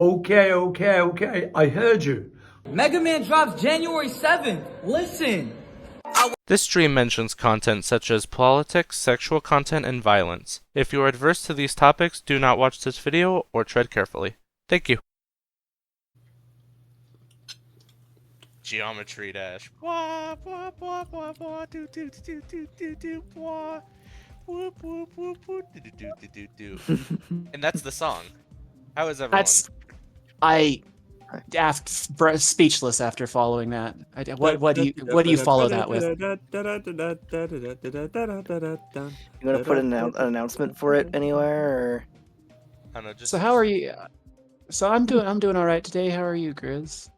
Okay. I heard you. Mega Man drops January 7th. Listen. This stream mentions content such as politics, sexual content, and violence. If you are adverse to these topics, do not watch this video or tread carefully. Thank you. Geometry dash. Bwahbwahbwahbwah, do bwah. Whoop whoop whoop whoop do. And that's the song. How is everyone? I speechless after following that. What do you follow that with? You want to put an announcement for it anywhere, or? I don't know, just... So how are you? So I'm doing all right today. How are you, Grizz?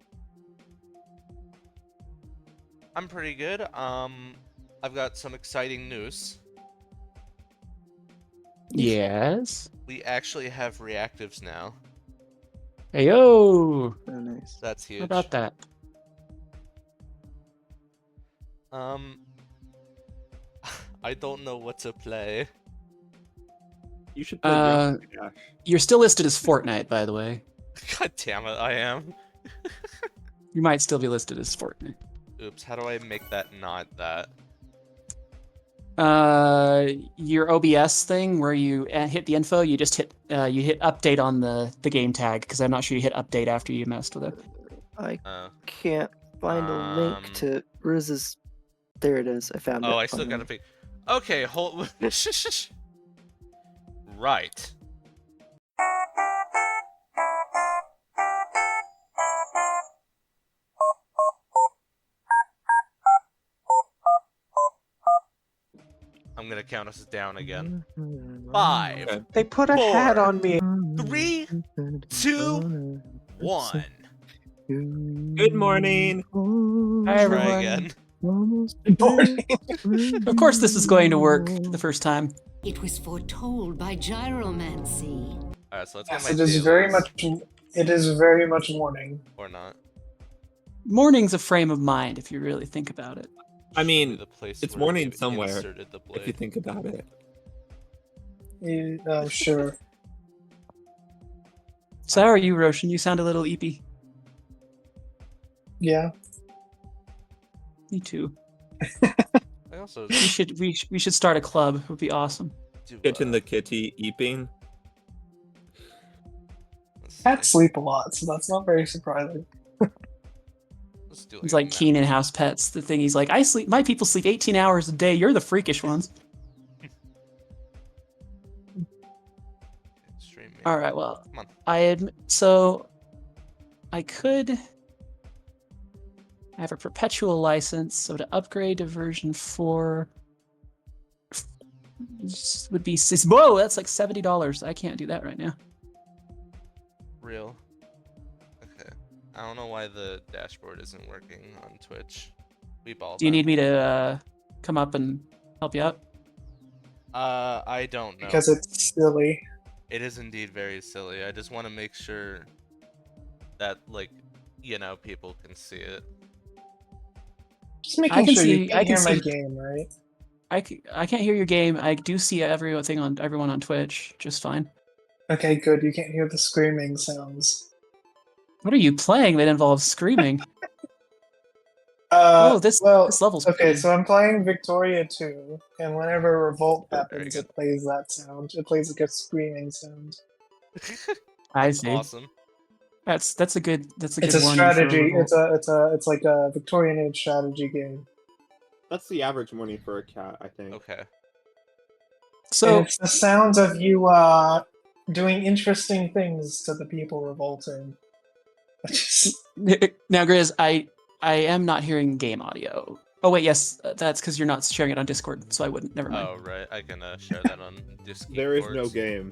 I'm pretty good. I've got some exciting news. Yes. We actually have reactives now. Hey yo! Oh, nice. That's huge. How about that? I don't know what to play. You should play You're still listed as Fortnite, by the way. God damn it, I am. You might still be listed as Fortnite. Oops, how do I make that not that? Your OBS thing where you hit the info, you just hit update on the game tag, because I'm not sure you hit update after you messed with it. I can't find a link to Riz's. There it is. I found it. Oh, I still gotta pick. Okay, hold. Right. I'm gonna count us down again. 5. They put a hat on me. 3, 2, 1. Good morning. Hi, everyone. Try again. Of course, this is going to work the first time. It was foretold by gyromancy. Alright, so let's get Yes, my it is dailies. It is very much morning. Or not. Morning's a frame of mind, if you really think about it. I mean, The place it's where morning we somewhere, inserted the if you blade. think about it. Sure. So how are you, Roshan? You sound a little eepy. Yeah. Me too. I also We should start a club. It would be awesome. do, Kitchen the kitty eeping. let's see. Cats sleep a lot, so that's not very surprising. Let's do It's a like map. Keen in House Pets. The thing he's like, my people sleep 18 hours a day. You're the freakish ones. Stream me. All right. Well, Come on. I could. I have a perpetual license, so to upgrade to version 4 would be whoa. That's like $70. I can't do that right now. Real. Okay. I don't know why the dashboard isn't working on Twitch. We ball. Do you need me to come up and help you out? I don't know. Because it's silly. It is indeed very silly. I just want to make sure that, like, people can see it. Just making can sure see- you can I can hear my see- game, right? I can't hear your game. I do see everyone on Twitch just fine. Okay, good. You can't hear the screaming sounds. What are you playing that involves screaming? This level's okay. pretty. So I'm playing Victoria 2, and whenever revolt Very happens, good. it plays that sound. It plays like a screaming sound. I see. Awesome. That's a good It's good a warning for strategy. revolt. It's like a Victorian age strategy game. That's the average morning for a cat, I think. Okay. So And it's the sounds of you doing interesting things to the people revolting. now, Grizz, I am not hearing game audio. Oh wait, yes, that's because you're not sharing it on Discord, so I wouldn't. Never mind. Oh, right. I can share that on Discord. There is no game.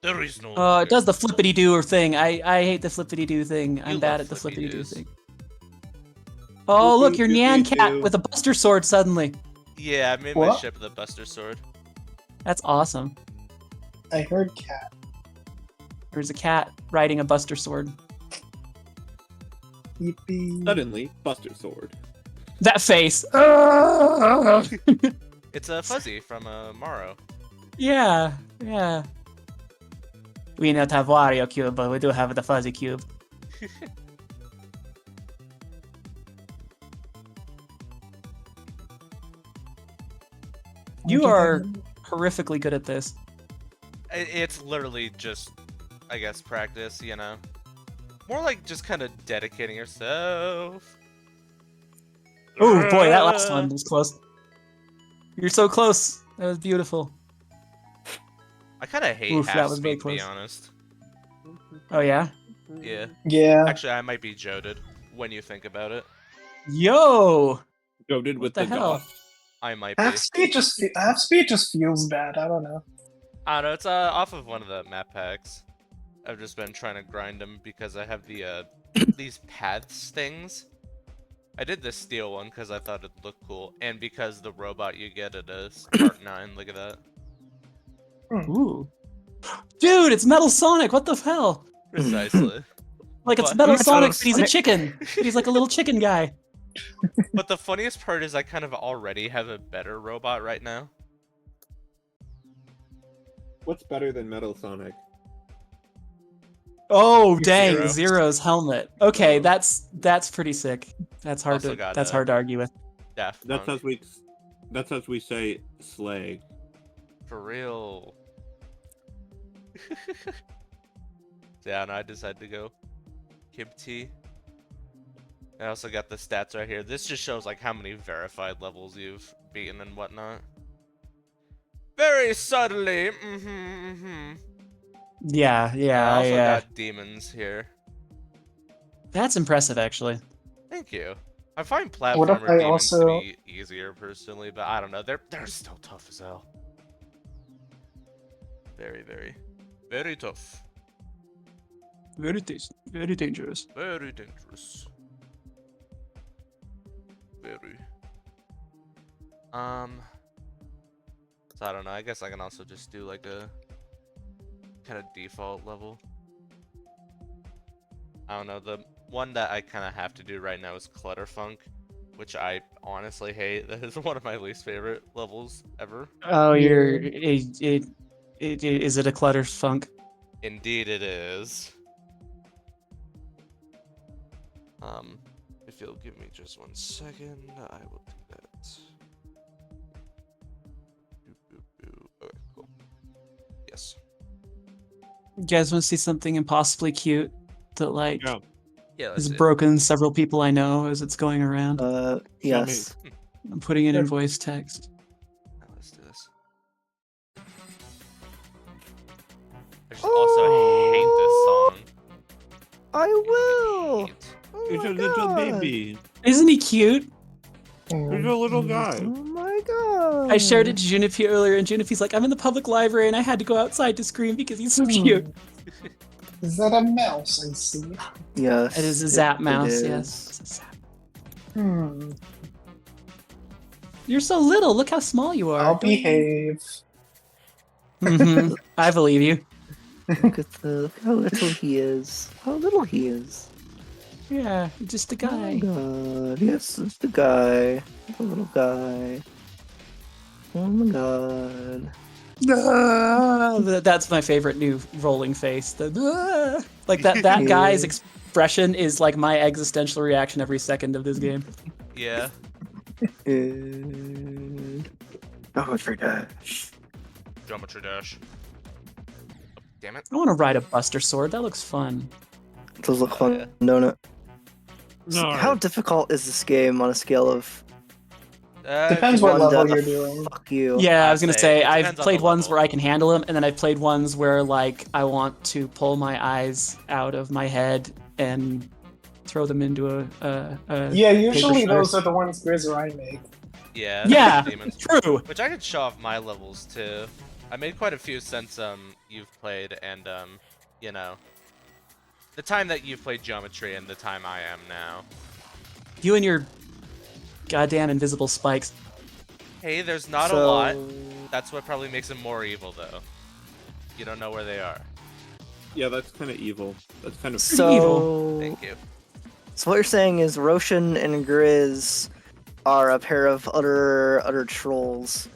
There is no. It does the flippity do thing. I hate the flippity do thing. I'm You bad love at the flippity do flippity-doos. thing. Oh, look, your Nyan cat Flippity-doo. with a Buster Sword suddenly. Yeah, I made my What? ship the Buster Sword. That's awesome. I heard cat. There's a cat riding a Buster Sword. Yippee. Suddenly, Buster Sword. That face. It's a Fuzzy from Morrow. Yeah. We don't have Wario Cube, but we do have the Fuzzy Cube. You are horrifically good at this. It's literally just, I guess, practice, you know? More like just kind of dedicating yourself. Oh boy, that last one was close. You're so close. That was beautiful. I kind of hate Oof, that half was very speed, to be close. honest. Oh yeah? Yeah. Yeah. Actually, I might be joded when you think about it. Yo! Goaded What with the the hell? goth. I might be. Half speed just feels bad. I don't know. I don't know, it's off of one of the map packs. I've just been trying to grind them because I have the these paths things. I did the steel one because I thought it'd look cool, and because the robot you get at Part 9, look at that. Ooh. Dude, it's Metal Sonic, what the hell? Precisely. Like it's But- Metal Metal Sonic, but he's a Sonic. chicken. He's like a little chicken guy. But the funniest part is I kind of already have a better robot right now. What's better than Metal Sonic? Oh dang, Zero. Zero's helmet. Okay, that's pretty sick. That's hard Also to got that's a- hard to argue with. Daft That's Punk. as we say slay. For real. Yeah, and I decided to go Kibti. I also got the stats right here. This just shows like how many verified levels you've beaten and whatnot. Very subtly. Yeah, yeah. I also got demons here. That's impressive actually. Thank you. I find What if platformer I demons to also- be easier personally, but I don't know. They're still tough as hell. Very, very tough. Very dangerous. Very dangerous. Very. So I don't know. I guess I can also just do like a kind of default level. I don't know. The one that I kind of have to do right now is Clutterfunk, which I honestly hate. That is one of my least favorite levels ever. Oh, is it a clutter funk? Indeed, it is. If you'll give me just 1 second, I will do that. Okay, cool. Yes. You guys want to see something impossibly cute that like Yeah. Yeah, has that's it. broken several people I know as it's going around? Yes. I'm putting it in voice text. Now let's do this. I just also hate this song. I will. Hate. Oh He's my a little God. baby. Isn't he cute? He's a little guy. Oh my God. I shared it to Junipi earlier, and Junipi's like, I'm in the public library, and I had to go outside to scream because he's so cute. Is that a mouse? I see. Yes. It is a Zap mouse, is. yes. It's a Zap. Hmm. You're so little. Look how small you are. I'll behave. Mhm. I believe you. Look how little he is. How little he is. Yeah, just a guy. Oh my God. Yes, it's the guy. The little guy. Oh my God. That's my favorite new rolling face. Like that guy's Yeah. expression is like my existential reaction every second of this game. Yeah. Geometry Dash. Geometry Dash. Damn it. I want to ride a Buster Sword. That looks fun. Does look Oh, fun, yeah. don't it? No. How difficult is this game on a scale of Depends what 1 level to you're doing. fuck you? Yeah, I I'd was gonna say say it I've depends on played the ones level. where I can handle them, and then I've played ones where like I want to pull my eyes out of my head and throw them into a Yeah, usually paper those shard. are the ones Grizz or I make. Yeah. Yeah, Demons. true. Which I could show off my levels too. I made quite a few since you've played, and you know, the time that you've played Geometry and the time I am now. You and your goddamn invisible spikes. Hey, there's not a lot. That's what probably makes them more evil, though. You don't know where they are. Yeah, that's kind of evil. That's kind of So, Thank you. so what you're saying is Roshan and Grizz are a pair of utter trolls.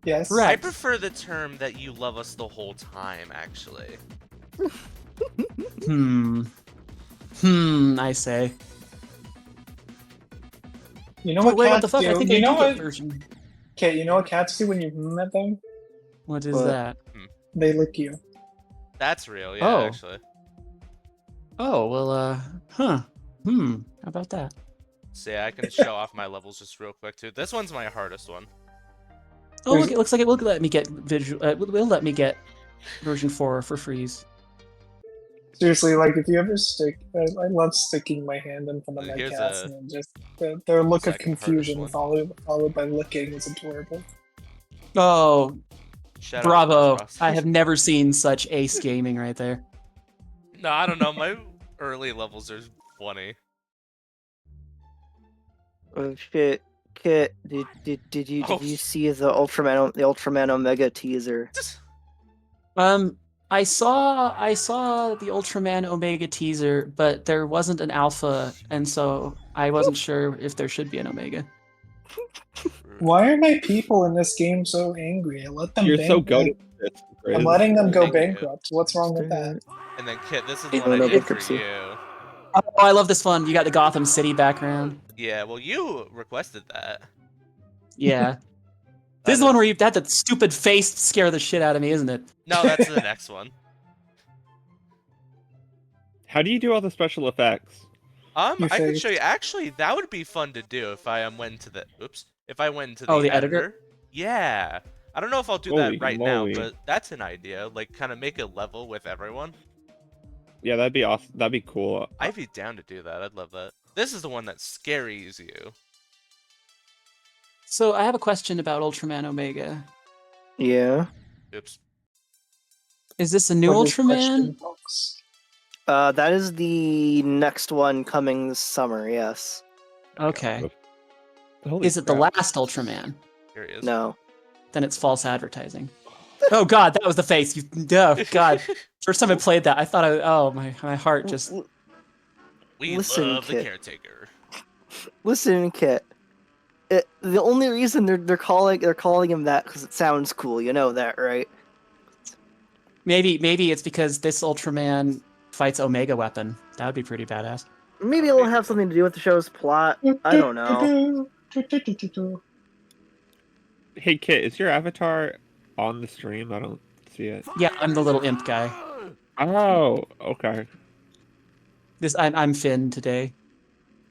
Yes. I Right. prefer the term that you love us the whole time, actually. I say. You know Oh, what wait, what cats the fuck? do? I think you I know do get what? version. Okay, you know what cats do when you've met them? What is What? that? They lick you. That's real, yeah, Oh. actually. Oh, well, huh. How about that? So yeah, I can show off my levels just real quick too. This one's my hardest one. Oh, look, it looks like it will let me get will let me get version 4 for freeze. Seriously, like if you ever stick, I love sticking my hand in front of my Here's cats a- and then just their look of second hardest confusion one. followed by licking is adorable. Oh, Shout out bravo. Ross. I have never seen such ace gaming right there. No, I don't know. My early levels are funny. Oh shit, Kit, did you Oh, see the Ultraman Omega teaser? I saw the Ultraman Omega teaser, but there wasn't an alpha, and so I wasn't sure if there should be an Omega. Why are my people in this game so angry? I let them You're so bankrupt. goaded. I'm letting them go Thank you. bankrupt. What's wrong with that? And then Kit, this is It- one I no did for bankruptcy. you. Oh, I love this one. You got the Gotham City background. Yeah, well, you requested that. Yeah. That This is the one is- where you had that stupid face scare the shit out of me, isn't it? No, that's the next one. How do you do all the special effects? Your I could face. show you. Actually, that would be fun to do if I went to the. Oops. If I went into the, Oh, the editor? Yeah. I don't know if I'll do Holy that right moly. now, but that's an idea. Like, kind of make a level with everyone. Yeah, that'd be awesome. That'd be cool. I'd be down to do that. I'd love that. This is the one that scaries you. So I have a question about Ultraman Omega. Yeah. Oops. Is this a new What is Ultraman? question, folks? That is the next one coming this summer. Yes. Okay. Holy Is it the crap. last Ultraman? Here he is. No. Then it's false advertising. Oh god, that was the face. Oh god. First time I played that, I thought my heart just We Listen, love the Kit. caretaker. Listen, Kit. The only reason they're calling him that because it sounds cool. You know that, right? maybe it's because this Ultraman fights Omega Weapon. That would be pretty badass. Maybe it'll have something to do with the show's plot. I don't know. Hey, Kit, is your avatar on the stream? I don't see it. Yeah, I'm the little imp guy. Oh, okay. I'm Finn today.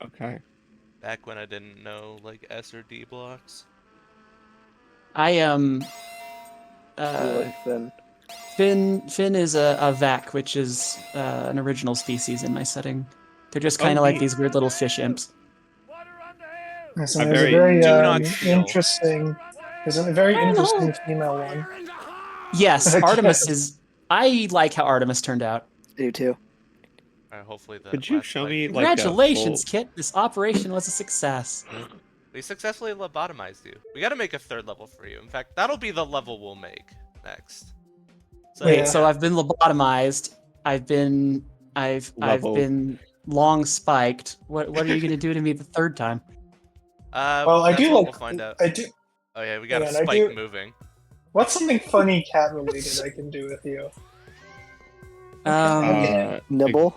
Okay. Back when I didn't know, like, S or D blocks. I am Like then. Finn is a Vac, which is an original species in my setting. They're just kind Oh, of like neat. these weird little fish imps. Yes, I'm and there's a very- very Do not steal. interesting. There's a very interesting female one. Yes, Okay. Artemis is. I like how Artemis turned out. I do too. Alright, hopefully the Could you last show leg- me, like, Congratulations, Kit. This operation was a success. We successfully lobotomized you. We gotta make a third level for you. In fact, that'll be the level we'll make next. So, Wait, Yeah. so I've been lobotomized. I've Leveled. been long spiked. What are you gonna do to me the third time? Well, I that's do what like. we'll find out. I do. Oh yeah, we got a Hang on, I spike do- moving. What's something funny cat related I can do with you? Nibble.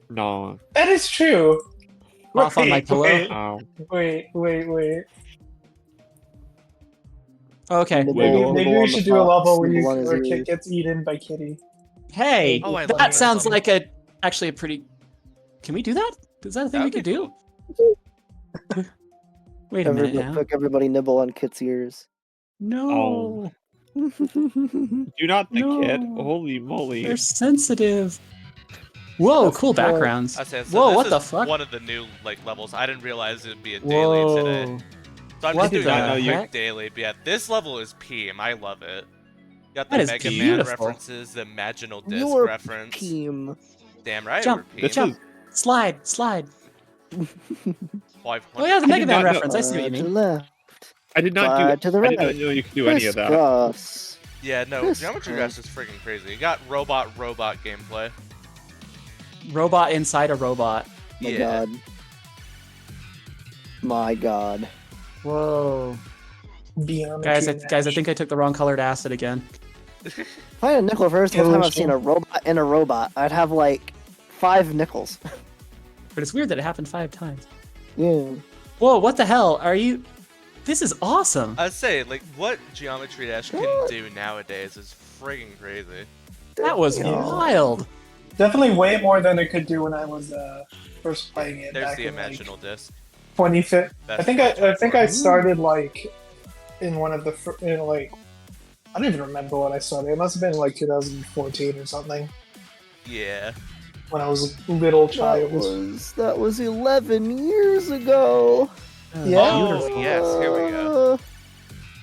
No. That is true. Off on my Wait, pillow? Wait, Oh. wait. Okay. Nibble, Maybe nibble we on the should do a top, level nibble on his where Kit ears. gets eaten by Kitty. Hey, Oh, I love that that sounds song. like actually a pretty. Can we do that? Is that a thing we That'd could be do? cool. Wait a minute now. Everybody nibble on Kit's ears. No, Do not the Kit. No. Holy moly. they're sensitive. Whoa, That's cool the point. backgrounds. I said, Whoa, this what is the fuck? one of the new like levels. I didn't realize it'd be a daily today. Whoa. So I'm What just doing the a quick heck? daily. But yeah, this level is PM. I love it. Got the That is Mega Man beautiful. references, the Maginal Disc You're reference. Peem. Damn right, Jump, we're PM. jump, slide. Oh 500. yeah, the Mega did Man not know- reference. I see what you To the mean. left. I did not Slide do. to the I did not right. know you could do any of that. Crisscross. Yeah, no, This Geometry crap. Dash is freaking crazy. You got robot gameplay. Robot inside a robot. My Yeah. god. My god. Whoa. Geometry Guys, I Dash. think I took the wrong colored acid again. If I had a nickel first, the first time I've seen a Illusion. robot in a robot, I'd have like 5 nickels. But it's weird that it happened 5 times. Yeah. Whoa, what the hell? Are you... This is awesome. I'd say, like, what Geometry Dash can do nowadays is friggin' crazy. That was Yeah. wild. Definitely way more than it could do when I was first playing it There's back the in like imaginal disc. 2015. Best I think I 2024. started like in one of the like I don't even remember when I started. It must have been like 2014 or something Yeah. when I was a little That child. was 11 years ago. Yeah. Oh, Beautiful. yes, here we go.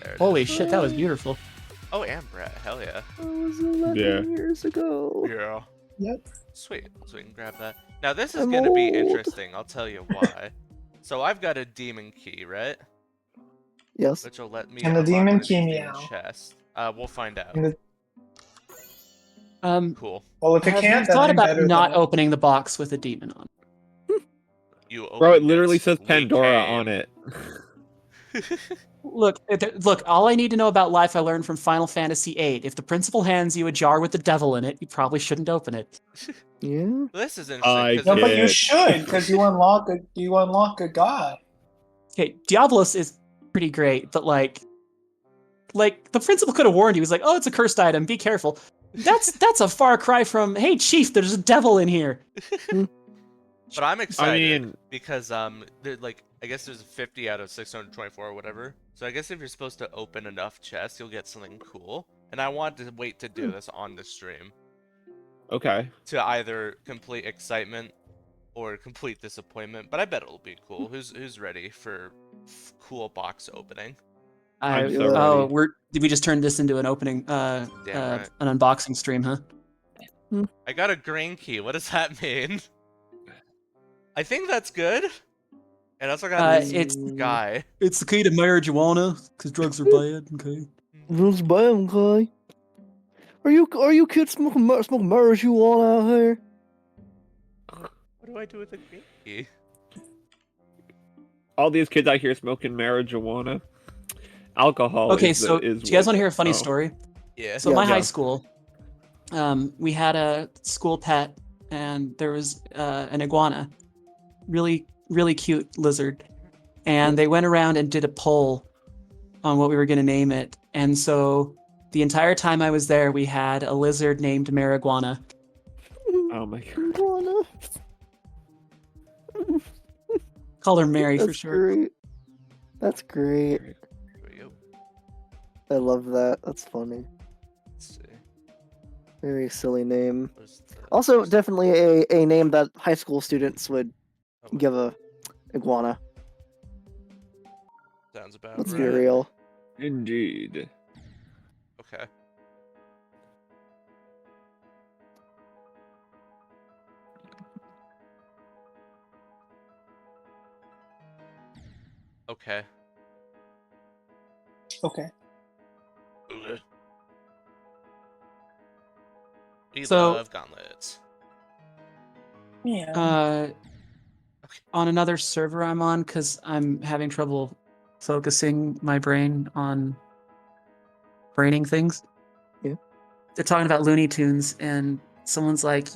There it Holy is. shit, that was beautiful. Oh, and Brett, hell yeah. That was 11 Yeah. years ago. Yeah. Yep. Sweet, so we can grab that. Now this is I'm gonna be old. interesting, I'll tell you why. So I've got a demon key, right? Yes. Which will let me And the unlock demon one of these key demon meow. chests. We'll find out. And the- Cool. Well, if it Have can't, you then thought I'm about better not than it. opening the box with a demon on? You Bro, it opened literally says we Pandora came. on it. Look, all I need to know about life I learned from Final Fantasy VIII. If the principal hands you a jar with the devil in it, you probably shouldn't open it. Yeah. This is I interesting No, because but you Yeah. should, because you unlock a god. Okay, Diablos is pretty great, but like the principal could have warned you. He was like, "Oh, it's a cursed item. Be careful." That's a far cry from, "Hey, chief, there's a devil in here." but I'm excited mean- because like I guess there's 50 out of 624 or whatever. So I guess if you're supposed to open enough chests, you'll get something cool. And I want to wait to do this on the stream Okay. to either complete excitement or complete disappointment. But I bet it'll be cool. Who's ready for cool box opening? I'm so ready. Did we just turn this into an opening, right. an unboxing stream, huh? I got a green key. What does that mean? I think that's good. And I also got this It's guy. It's the key to marijuana, because drugs are bad. Okay. Who's buying, okay? Are you kids smoking marijuana out here? What do I do with a green key? All these kids out here smoking marijuana. Alcohol. Okay, is so the, is do you guys what- want to hear a funny oh. story? Yeah. So Yeah, my yeah. high school, we had a school pet, and there was an iguana, really cute lizard, and they went around and did a poll on what we were going to name it, and so the entire time I was there, we had a lizard named Marijuana. Oh my god. Marijuana. Called her Mary for That's short. great. That's great. Here we go. I love that. That's funny. Let's see. Very silly name. Where's the- Also, definitely a name that high school students would Oh, give a iguana. sounds about Let's right. be real. Indeed. Okay. Okay. Okay. We So- love gauntlets. Yeah. On another server I'm on, because I'm having trouble focusing my brain on braining things. Yeah. They're talking about Looney Tunes, and someone's like,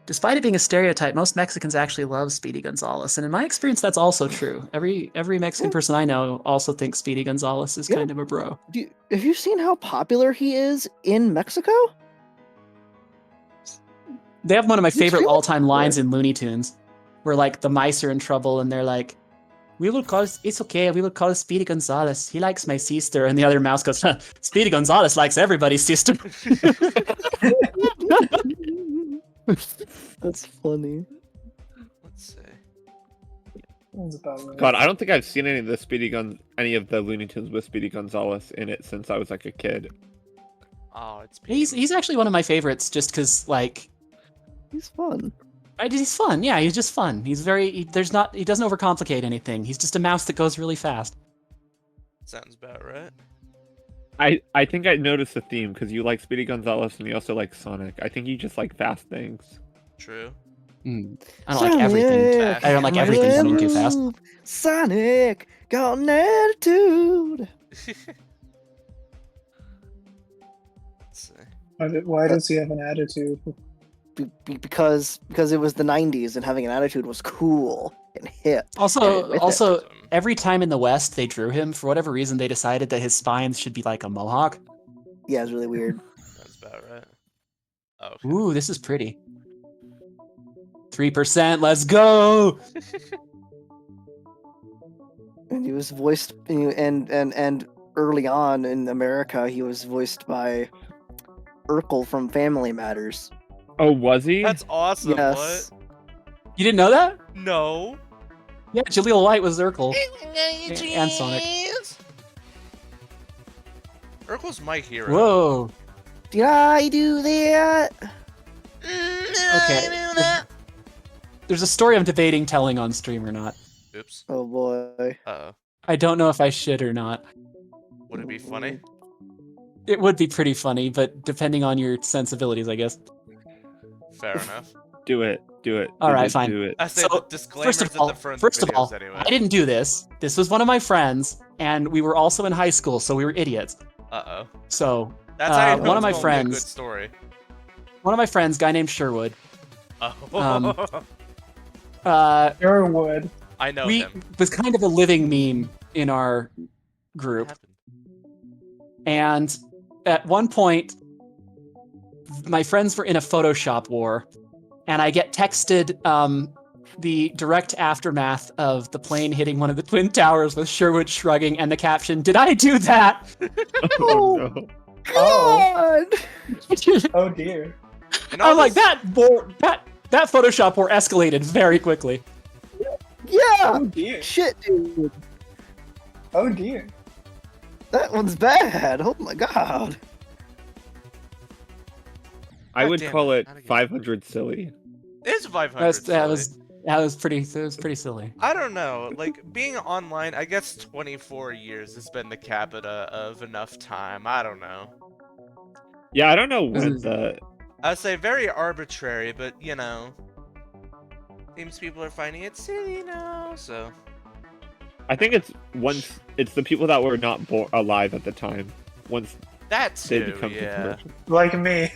despite it being a stereotype, most Mexicans actually love Speedy Gonzales, and in my experience, that's also true. Every Mexican Yeah. person I know also thinks Speedy Gonzales is Yeah. kind of a bro. Have you seen how popular he is in Mexico? They have one of my He's favorite really all-time popular. lines in Looney Tunes, where like the mice are in trouble, and they're like, it's okay, we will call Speedy Gonzales. He likes my sister. And the other mouse goes, Speedy Gonzales likes everybody's sister. That's funny. Let's see. Sounds about right. God, I don't think I've seen any of the Looney Tunes with Speedy Gonzales in it since I was like a kid. Oh, it's He's actually one of my favorites, just because like He's fun. he's fun. Yeah, he's just fun. He doesn't overcomplicate anything. He's just a mouse that goes really fast. sounds about right. I think I noticed a theme because you like Speedy Gonzales and you also like Sonic. I think you just like fast things. True. I don't like everything. Fast. I don't like everything coming too fast. Sonic got an attitude. Let's see. Why does he have an attitude? Because it was the 90s and having an attitude was cool and hip. Also, With also, it. every time in the West they drew him, for whatever reason, they decided that his spine should be like a mohawk. Yeah, it's really weird. That's about right. Oh, okay. Ooh, this is pretty. 3%, let's go! And he was voiced, and early on in America, he was voiced by Urkel from Family Matters. Oh, was he? That's awesome. Yes. What? You didn't know that? No. Yeah, Jaleel White was Urkel. And Sonic. Urkel's my hero. Whoa. Did I do that? Okay. There's a story I'm debating telling on stream or not. Oops. Oh boy. Uh-oh. I don't know if I should or not. Would it be funny? It would be pretty funny, but depending on your sensibilities, I guess. Fair enough. Do it. All right, fine. Do it. I say So, the disclaimers First of all, at the front of videos anyway. I didn't do this. This was one of my friends, and we were also in high school, so we were idiots. Uh-oh. So, That's how you know one of it's my gonna be a friends- good story. one of my friends, guy named Sherwood, Oh. Sherwood. I know we him. was kind of a living meme in our What group. happened? And at one point, my friends were in a Photoshop war, and I get texted the direct aftermath of the plane hitting one of the Twin Towers with Sherwood shrugging, and the caption, "Did I do that?" Oh, no. Oh. God! Oh dear. And all I'm like, this- that Photoshop war escalated very quickly. Yeah! Oh dear. Shit, dude. Oh dear. That one's bad. Oh my god. I God would damn call it, it not again. 500 silly. It's 500. That was pretty silly. I don't know. Like, being online, I guess 24 years has been the capita of enough time. I don't know. Yeah, I don't know This when is- the. I'd say very arbitrary, but, you know. Seems people are finding it silly now, so. I think it's the people that were not alive at the time. Once That they too, become yeah. controversial. Like me.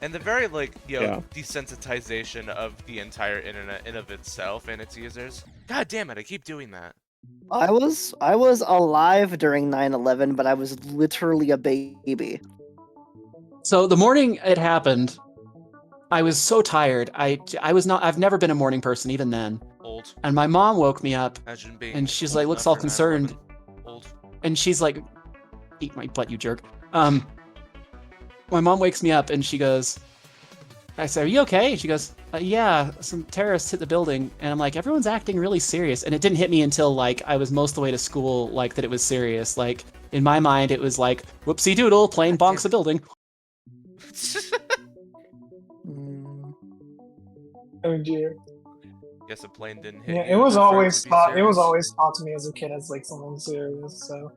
And the very, like, Yeah. desensitization of the entire internet in of itself and its users. God damn it, I keep doing that. I was alive during 9/11, but I was literally a baby. So the morning it happened, I was so tired. I've never been a morning person even then. Old. And my mom woke me up Imagine being and she's old like, looks enough all for concerned. 9/11. Old. And she's like, eat my butt, you jerk. My mom wakes me up and she goes, I said, are you okay? She goes, yeah, some terrorists hit the building. And I'm like, everyone's acting really serious. And it didn't hit me until like I was most of the way to school, like that it was serious. Like in my mind, it was like, whoopsie doodle, plane bonks a building. Mm. Oh dear. Guess a plane didn't hit Yeah, you it was enough for always to be taught. It was serious. always taught to me as a kid as like something serious. So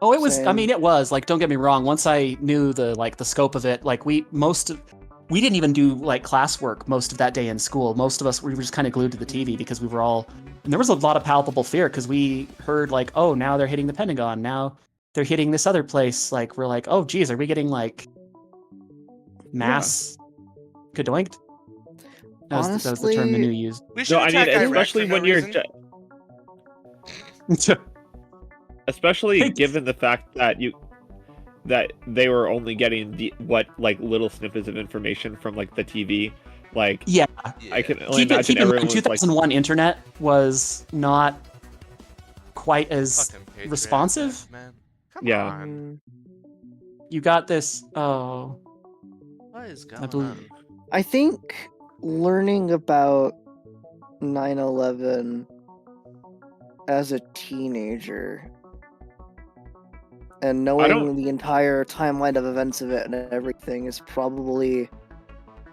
Oh, it was. I Same. mean, it was like. Don't get me wrong. Once I knew the scope of it, like we didn't even do like classwork most of that day in school. Most of us we were just kind of glued to the TV because we were all. And there was a lot of palpable fear because we heard like, oh, now they're hitting the Pentagon. Now they're hitting this other place. Like we're like, oh, geez, are we getting like mass kadoinked? That was the term the new used. We should No, I mean, attack Iraq especially for no when you're. reason. Especially given the fact that they were only getting little snippets of information from like the TV. Like Yeah. I can only Keep imagine in everyone mind, was like 2001 internet was not quite as Fucking Patriot responsive. Act, man. Come Yeah. on. You got this. Oh, What is I going believe. on? I think learning about 9/11 as a teenager and knowing don't- the entire timeline of events of it and everything is probably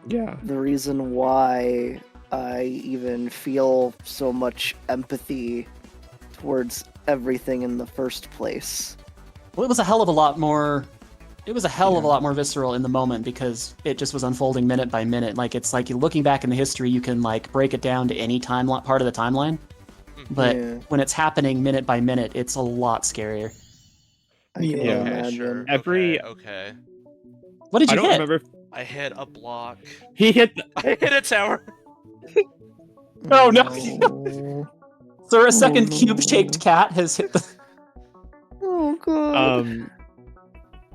yeah. the reason why I even feel so much empathy towards everything in the first place. Well, it was a hell of a lot more. It was a hell of a lot more visceral in the moment because it just was unfolding minute by minute. Like it's like looking back in the history, you can like break it down to any part of the timeline. but Yeah. when it's happening minute by minute, it's a lot scarier. I can Yeah. imagine. Okay, sure. Every- Okay. What did I you don't hit? remember. I hit a block. He hit. I hit a tower. Oh, no. no. Sir, a Oh, second no. cube-shaped cat has hit the... Oh god.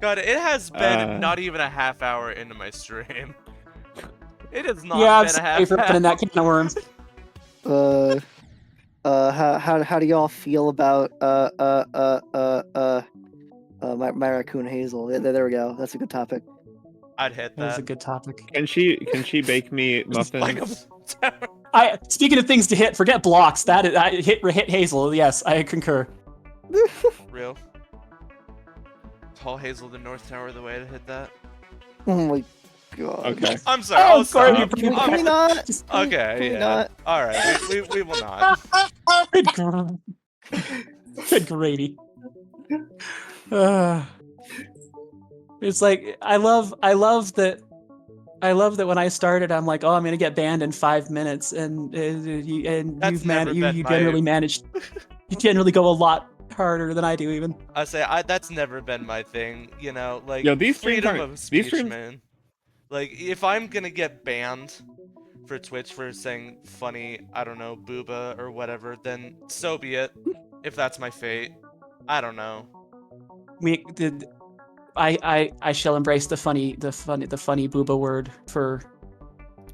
God, it has been Uh. not even a half hour into my stream. It has not Yeah, I'm been a sorry half for opening that can of worms. How do y'all feel about my raccoon Hazel? There we go. That's a good topic. I'd hit That was a that. good topic. Can she bake me Like a muffins? tower. Speaking of things to hit, forget blocks. I hit Hazel. Yes, I concur. Real. Tall Hazel, the North Tower, the way to hit that. Oh my god. Okay. I'm sorry. Oh, I'll sorry, stop. you- Can we not? Okay, Can we yeah. not? All right, we will not. Good gravy. It's like I love that when I started, I'm like, oh, I'm gonna get banned in 5 minutes, and That's you've never been you my- generally managed. You generally go a lot harder than I do, even. I say that's never been my thing. You know, like Yo, these streams freedom aren't- of these speech, streams- man. Like if I'm gonna get banned for Twitch for saying funny, I don't know, booba or whatever, then so be it. If that's my fate, I don't know. We did. I shall embrace the funny booba word for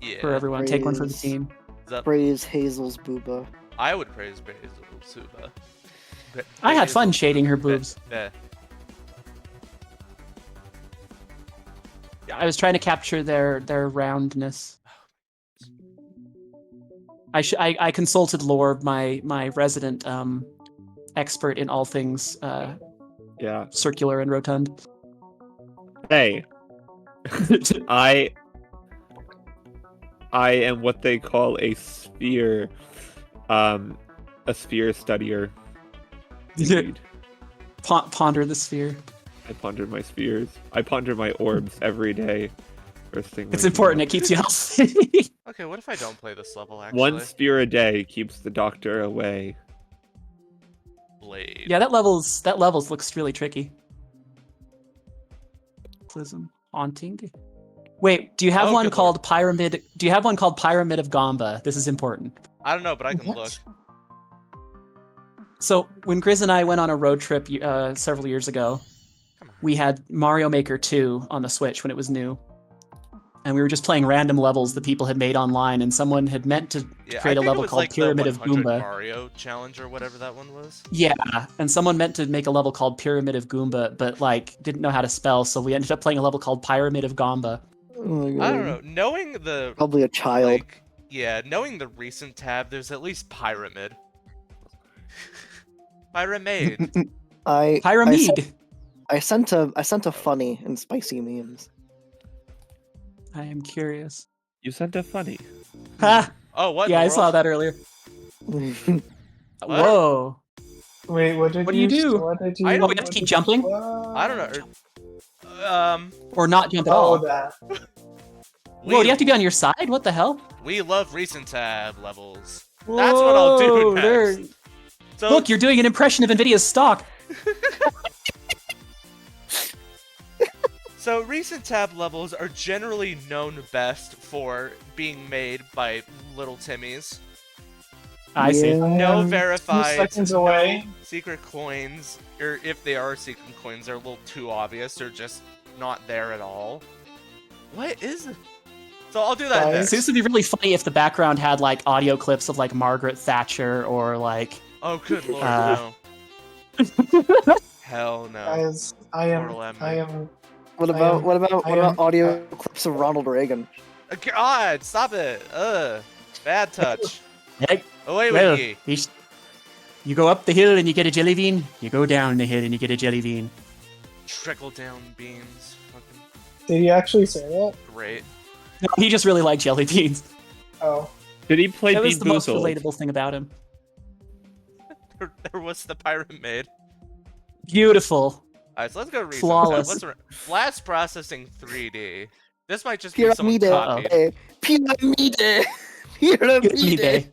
Yeah. everyone. Take one for the Praise. team. Is that- Praise Hazel's booba. I would praise Basil Suba. I had fun shading her boobs. Yeah. I was trying to capture their roundness. I consulted Lorb, my resident expert in all things Yeah. circular and rotund. Hey. I am what they call a sphere studier. Indeed. Ponder the sphere. I ponder my spheres. I ponder my orbs every day. First thing It's waking important. up. It keeps you healthy. Okay, what if I don't play this level actually? One spear a day keeps the doctor away. Blade. Yeah, that levels looks really tricky. Cataclysm, haunting. Wait, do you have Oh, one good called Pyramid? Do you have one called Pyramid of Gamba? This is important. I don't know, but I can What? look. So when Grizz and I went on a road trip several years ago, Come on. we had Mario Maker 2 on the Switch when it was new. And we were just playing random levels that people had made online, and someone had meant to Yeah, create I a think level it was called like Pyramid the of 100 Goomba. Mario challenge or whatever that one was. Yeah, and someone meant to make a level called Pyramid of Goomba, but like didn't know how to spell, so we ended up playing a level called Pyramid of Gamba. Oh my god. I don't know. Knowing the Probably a child. like, yeah, knowing the recent tab, there's at least Pyramid. Pyramid. I Pyramid. I sent a funny and spicy memes. I am curious. You sent a funny. Ha! Oh, what? in Yeah, the I saw world? that earlier. What? Whoa. Wait, what did What do you do? What did you? I Oh, we have to keep jumping? I don't know. Or not jump at Oh, all. that. We, Whoa, do you have to be on your side? What the hell? we love recent tab levels. That's what I'll do Whoa, next. there- So, Look, you're doing an impression of Nvidia's stock. So recent tab levels are generally known best for being made by little Timmies. I see. No Few verified, seconds no away. secret coins, or if they are secret coins, they're a little too obvious. They're just not there at all. What is it? So I'll do that Guys. next. So this would be really funny if the background had like audio clips of like Margaret Thatcher or like Oh, good lord, Uh, no. Hell no. Guys, Mortal enemy. I am. What I about am- what about I what about am- audio clips of Ronald Reagan? God, stop it. Bad touch. Hey, Away well, with ye. you go up the hill and you get a jelly bean. You go down the hill and you get a jelly bean. Trickle down beans. Fucking Did he actually say that? great. No, he just really liked jelly beans. Oh, Did he play That was Bean the most Boozled? relatable thing about him. There was the pyramid. Beautiful. Alright, so let's go recent Flawless. tab. Flash processing 3D. This might just be someone Pyramide, copied. pyramide, pyramide. Pyramide.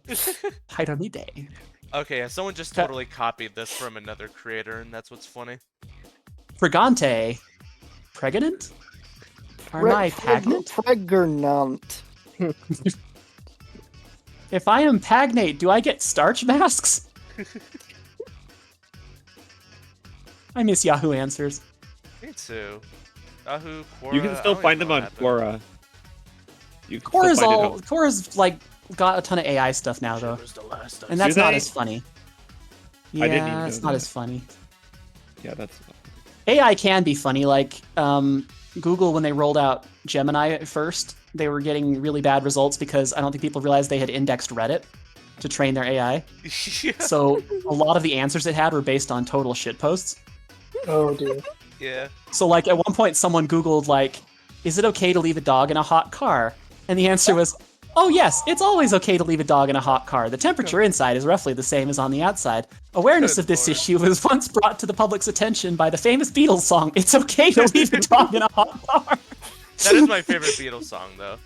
Pyramide. Okay, yeah, someone just totally copied this from another creator, and that's what's funny. Frigante. Pregnant? Are I pagnant? Pregnant. If I am pagnate, do I get starch masks? I miss Yahoo Answers. Me too. Yahoo, Quora. You can still find them on Quora. Quora's like got a ton of AI stuff now though, and that's not as funny. Yeah, it's not as funny. Yeah, that's. AI can be funny. Like Google, when they rolled out Gemini at first, they were getting really bad results because I don't think people realized they had indexed Reddit to train their AI. Yeah. So a lot of the answers it had were based on total shit posts. Oh, dear. Yeah. So like at one point someone Googled like, is it okay to leave a dog in a hot car? And the answer was, oh yes, it's always okay to leave a dog in a hot car. The temperature inside is roughly the same as on the outside. Awareness of this issue was once brought to the public's attention by the famous Beatles song, It's Okay to Leave a Dog in a Hot Car. That is my favorite Beatles song, though.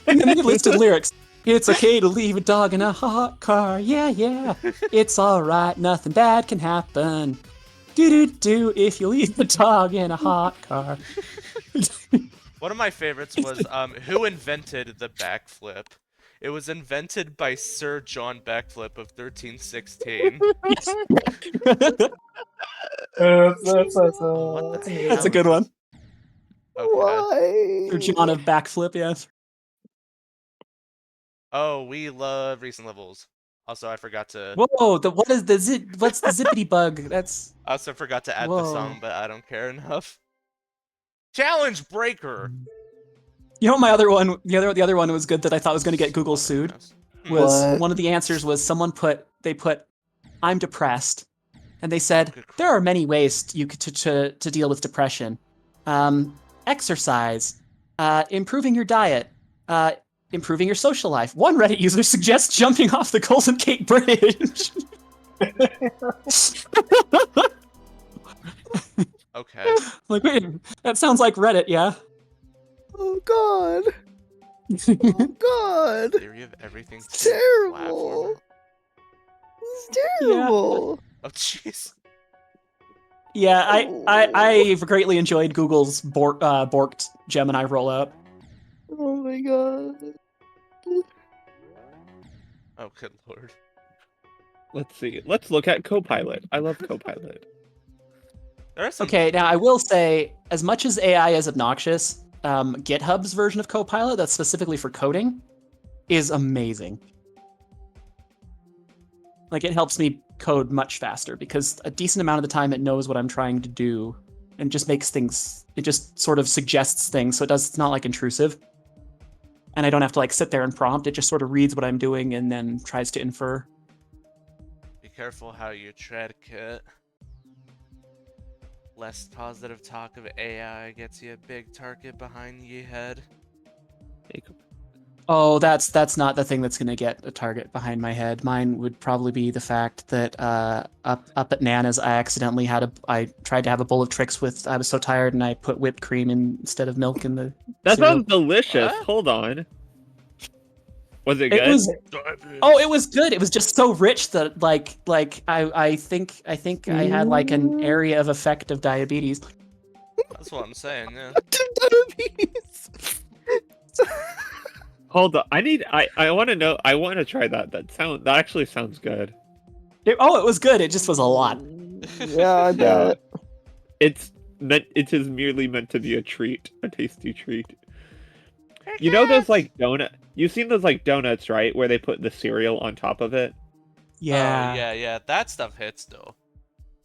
And then they listed lyrics. It's okay to leave a dog in a hot car. Yeah, yeah. It's alright, nothing bad can happen. Do-do-do if you leave a dog in a hot car. One of my favorites was who invented the backflip? It was invented by Sir John Backflip of 1316. That's a good one. Okay. Why? Sir John of Backflip, yes. Oh, we love recent levels. Also, I forgot to. Whoa! What's the zippity bug? That's. I also forgot to add Whoa. the song, but I don't care enough. Challenge breaker. You know, my other one, the other one was good that I thought was going to get Google sued. Was What? one of the answers was someone put I'm depressed, and they said there are many ways you could to deal with depression, exercise, improving your diet, improving your social life. One Reddit user suggests jumping off the Golden Gate Bridge. Okay. Like, wait, that sounds like Reddit, yeah. Oh God. Oh God. Theory of everything. It's terrible. It's terrible. Oh jeez. Yeah, I've greatly enjoyed Google's borked Gemini rollout. Oh my God. Oh good lord. Let's see. Let's look at Copilot. I love Copilot. There are some... Okay, now I will say, as much as AI is obnoxious, GitHub's version of Copilot that's specifically for coding is amazing. Like, it helps me code much faster because a decent amount of the time it knows what I'm trying to do and just makes things, it just sort of suggests things, so it's not like intrusive. And I don't have to like sit there and prompt, it just sort of reads what I'm doing and then tries to infer. Be careful how you tread, Kit. Less positive talk of AI gets you a big target behind your head. Oh, that's not the thing that's gonna get a target behind my head. Mine would probably be the fact that up at Nana's, I tried to have a bowl of Trix with. I was so tired, and I put whipped cream instead of milk in the. That cereal. sounds delicious. What? Hold on. Was it good? It was good. It was just so rich that I think I had like an area of effect of diabetes. That's what I'm saying, yeah. Diabetes. Hold on. I want to know. I want to try that. That actually sounds good. It was good. It just was a lot. Yeah, I bet. It is merely meant to be a treat, a tasty treat. You know those like donut. You've seen those like donuts, right? Where they put the cereal on top of it. Yeah. Yeah. That stuff hits though.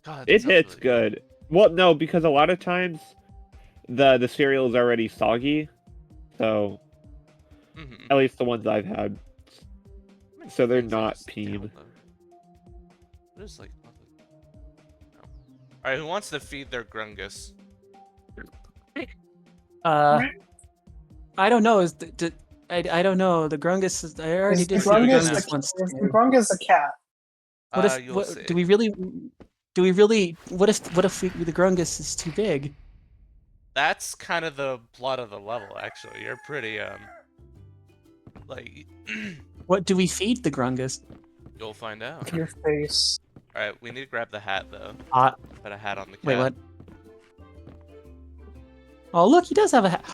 God, It hits really good. Well, no, because a lot of times the cereal is already soggy, so at least the ones I've had, so they're not peen. There's like. No. All right, who wants to feed their grungus? I don't know. I don't know. The grungus is. I already did see the grungus once. The grungus a cat. What if? Do we really? What if the grungus is too big? That's kind of the plot of the level, actually. You're pretty like. What do we feed the grungus? You'll find out. Your face. Alright, we need to grab the hat, though. Put a hat on the cat. Wait, what? Oh, look, he does have a hat.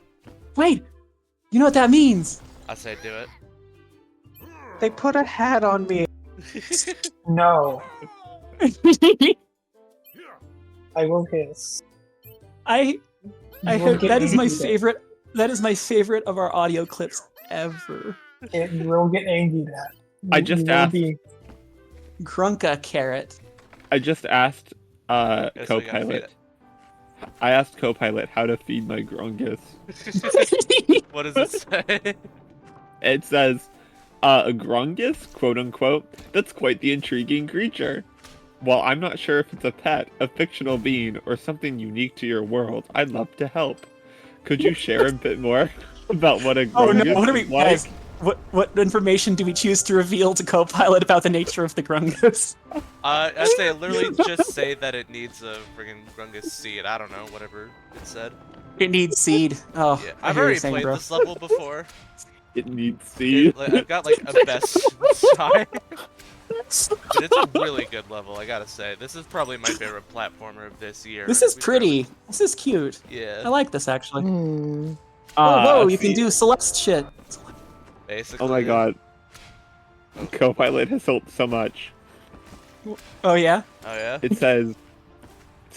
Wait, you know what that means? I say do it. They put a hat on me. No. I will hiss. I You will heard get that is my angry. favorite. That is my favorite of our audio clips ever. You will get angry at. I just You will asked. be- Grunka carrot. I just asked Guess we gotta feed Copilot. I asked Copilot how to feed my grungus. it. What does it say? It says, a grungus, quote unquote, that's quite the intriguing creature. While I'm not sure if it's a pet, a fictional being, or something unique to your world, I'd love to help. Could you share a bit more about what a grungus Oh no! What are we, is like? guys? What information do we choose to reveal to Copilot about the nature of the grungus? I say literally just say that it needs a friggin' Grungus seed. I don't know, whatever it said. It needs seed. Oh, Yeah, I I've hear you already saying, played bro. this level before. It needs seed. I've got like a best side. But it's a really good level, I gotta say. This is probably my favorite platformer of this year. This is We pretty. This is cute. barely- I Yeah, like this actually. Hmm. Whoa, you can seed. do Celeste shit. basically. Oh my god. Copilot has helped so much. Oh yeah. Oh yeah? It says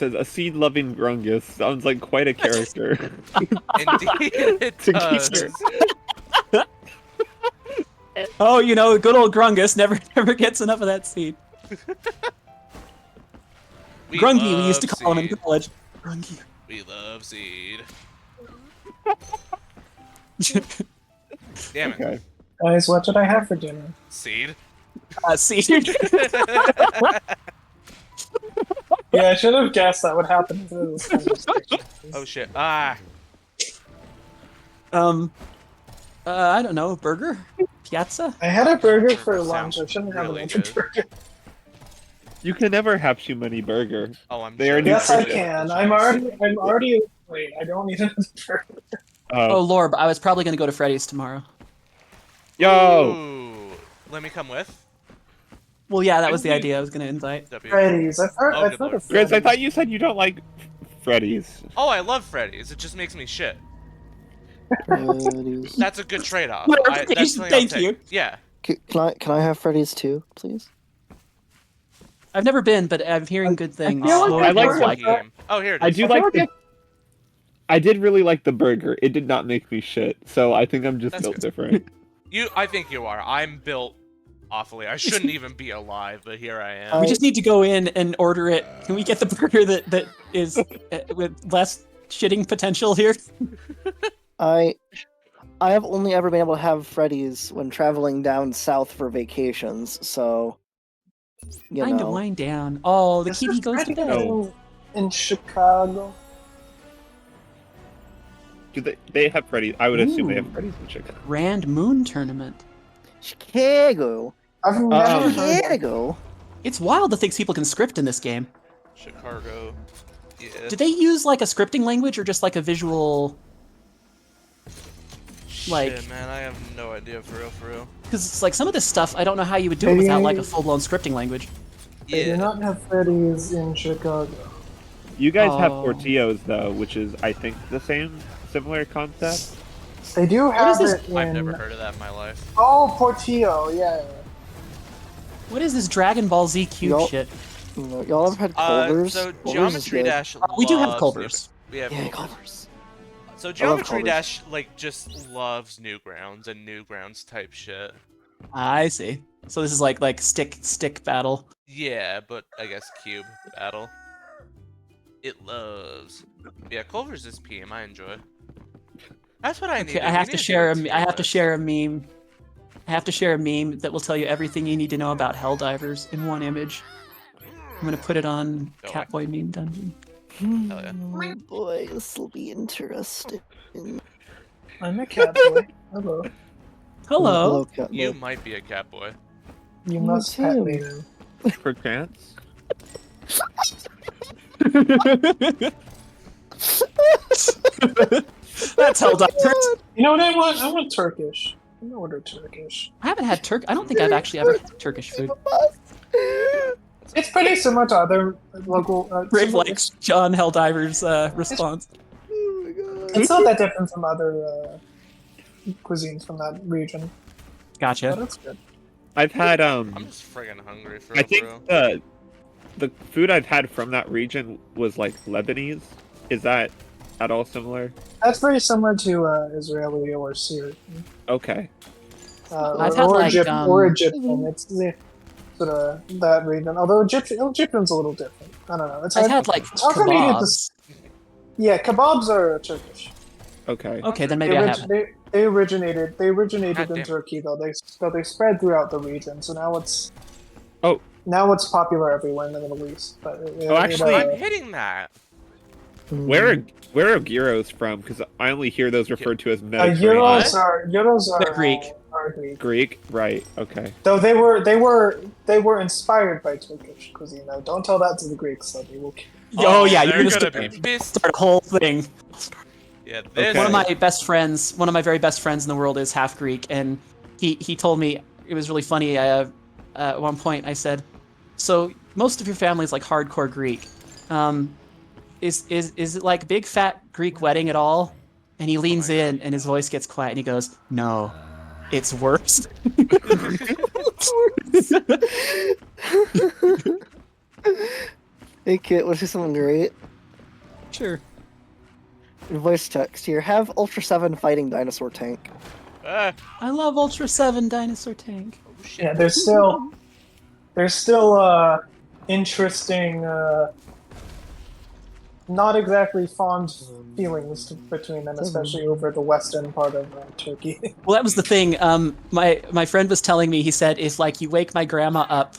a seed-loving grungus sounds like quite a character. Indeed it To keep does. Oh, you know, good old grungus never gets enough of that seed. Grungy, we used to love call him in seed. college. Grungy. We love seed. Damn it. Okay. Guys, what did I have for dinner? Seed? Seed. Yeah, I should have guessed that would happen if it was conversation. Oh shit. Ah! I don't know, burger? Piazza? I had a burger for Sounds lunch. I shouldn't have really another good. burger. You can never have too many burger. Oh, I'm They are joking. Yes, I nutritious. can. I'm already. Wait, I don't need another burger. Oh, Lorb, I was probably gonna go to Freddy's tomorrow. Yo! Ooh. Let me come with. Well, yeah, that was the idea. I was gonna invite. W. Freddy's. I've heard. Oh, I've good heard lord. of Grizz, I Freddy's. thought you said you don't like Freddy's. Oh, I love Freddy's. It just makes me shit. Freddy's. That's a good trade-off. Clarification, That's something I'll thank take. you. Yeah. Can I have Freddy's too, please? I've never been, but I'm hearing good things. feel like I like Lord the liked it. game. Oh, here it is. I do like the... I did really like the burger. It did not make me shit, so I think I'm just That's built good. different. I think you are. I'm built awfully. I shouldn't even be alive, but here I am. We just need to go in and order it. Can we get the burger that is with less shitting potential here? I have only ever been able to have Freddy's when traveling down south for vacations, so you Time to know. wind down. Oh, the This kitty is goes to Freddy's bed. Oh. in Chicago. Do they have Freddy's? I would assume they have Ooh. Freddy's in Chicago. Grand Moon Tournament. Chicago. I've never heard. Chicago. It's wild to think people can script in this game. Chicago. Yeah. Did they use like a scripting language or just like a visual? like- Shit, man, I have no idea for real. Because it's like some of this stuff, I don't know how you would do it without like a full-blown scripting language. They do Yeah. not have Freddy's in Chicago. You guys have Oh. Portillo's though, which is I think the same similar concept. They do have is this? it in. I've never heard of that in my life. Oh, Portillo, yeah. What is this Dragon Ball Z cube Y'all- shit? Y'all ever had Culver's? So Culver's is Geometry good. Dash. We do have loves Culver's. We have Yeah, Culver's. Culver's. So love Geometry Culver's. Dash like just loves Newgrounds and Newgrounds type shit. I see. So this is like stick battle. Yeah, but I guess cube battle. It loves. Yeah, Culver's is PM. I enjoy. That's what I need. Okay, I have to share a I have to share a meme. I have to share a meme that will tell you everything you need to know about Helldivers in one image. I'm gonna put it on Go Catboy Meme Dungeon. Hell yeah. Oh boy, this will be interesting. I'm a cat boy. Hello. Hello. Cat You Boy. might be a cat boy. You Me must pet too. me now. Perchance. That's Helldivers. You know what I want? I want Turkish. I'm gonna order Turkish. I haven't had I don't think I've actually ever had Turkish food. It's pretty similar to other local. Brave likes John Helldiver's response. Oh my god. It's not that different from other cuisines from that region, but Gotcha. it's good. I've had I'm just friggin' hungry for I think real. the food I've had from that region was like Lebanese. Is that at all similar? That's very similar to Israeli or Syrian. Okay. I've had, like, or Egyptian. It's the sort of that region. Although Egyptian's a little different. I don't know. It's I've had like hard for me to kebabs. Yeah, kebabs are Turkish. Okay. Okay, then maybe I haven't. They originated God in damn. Turkey though. They spread throughout the region. So now it's Oh. now it's popular everywhere in the Middle East. But actually- I'm hitting that. Where are gyros from? Because I only hear those referred to as Mediterranean. Euros are They're Greek. Are Greek. Greek, right? Okay. Though they were inspired by Turkish cuisine. Now, don't tell that to the Greeks, though they will. Oh yeah, they're you're gonna gonna be pissed. start a whole thing. Yeah, Okay. this. One of my best friends, one of my very best friends in the world, is half Greek, and he told me it was really funny. At one point, I said, "So most of your family is like hardcore Greek. Is it like big fat Greek wedding at all?" And he leans in, and his voice gets quiet, and he goes, "No, it's worse." Hey Kit, let's do something great. Sure. Voice text here. Have Ultra 7 fighting dinosaur tank. Ah, I love Ultra 7 Dinosaur Tank. Yeah, there's still interesting, not exactly fond feelings between them, especially over the western part of Turkey. Well, that was the thing. My friend was telling me. He said if like you wake my grandma up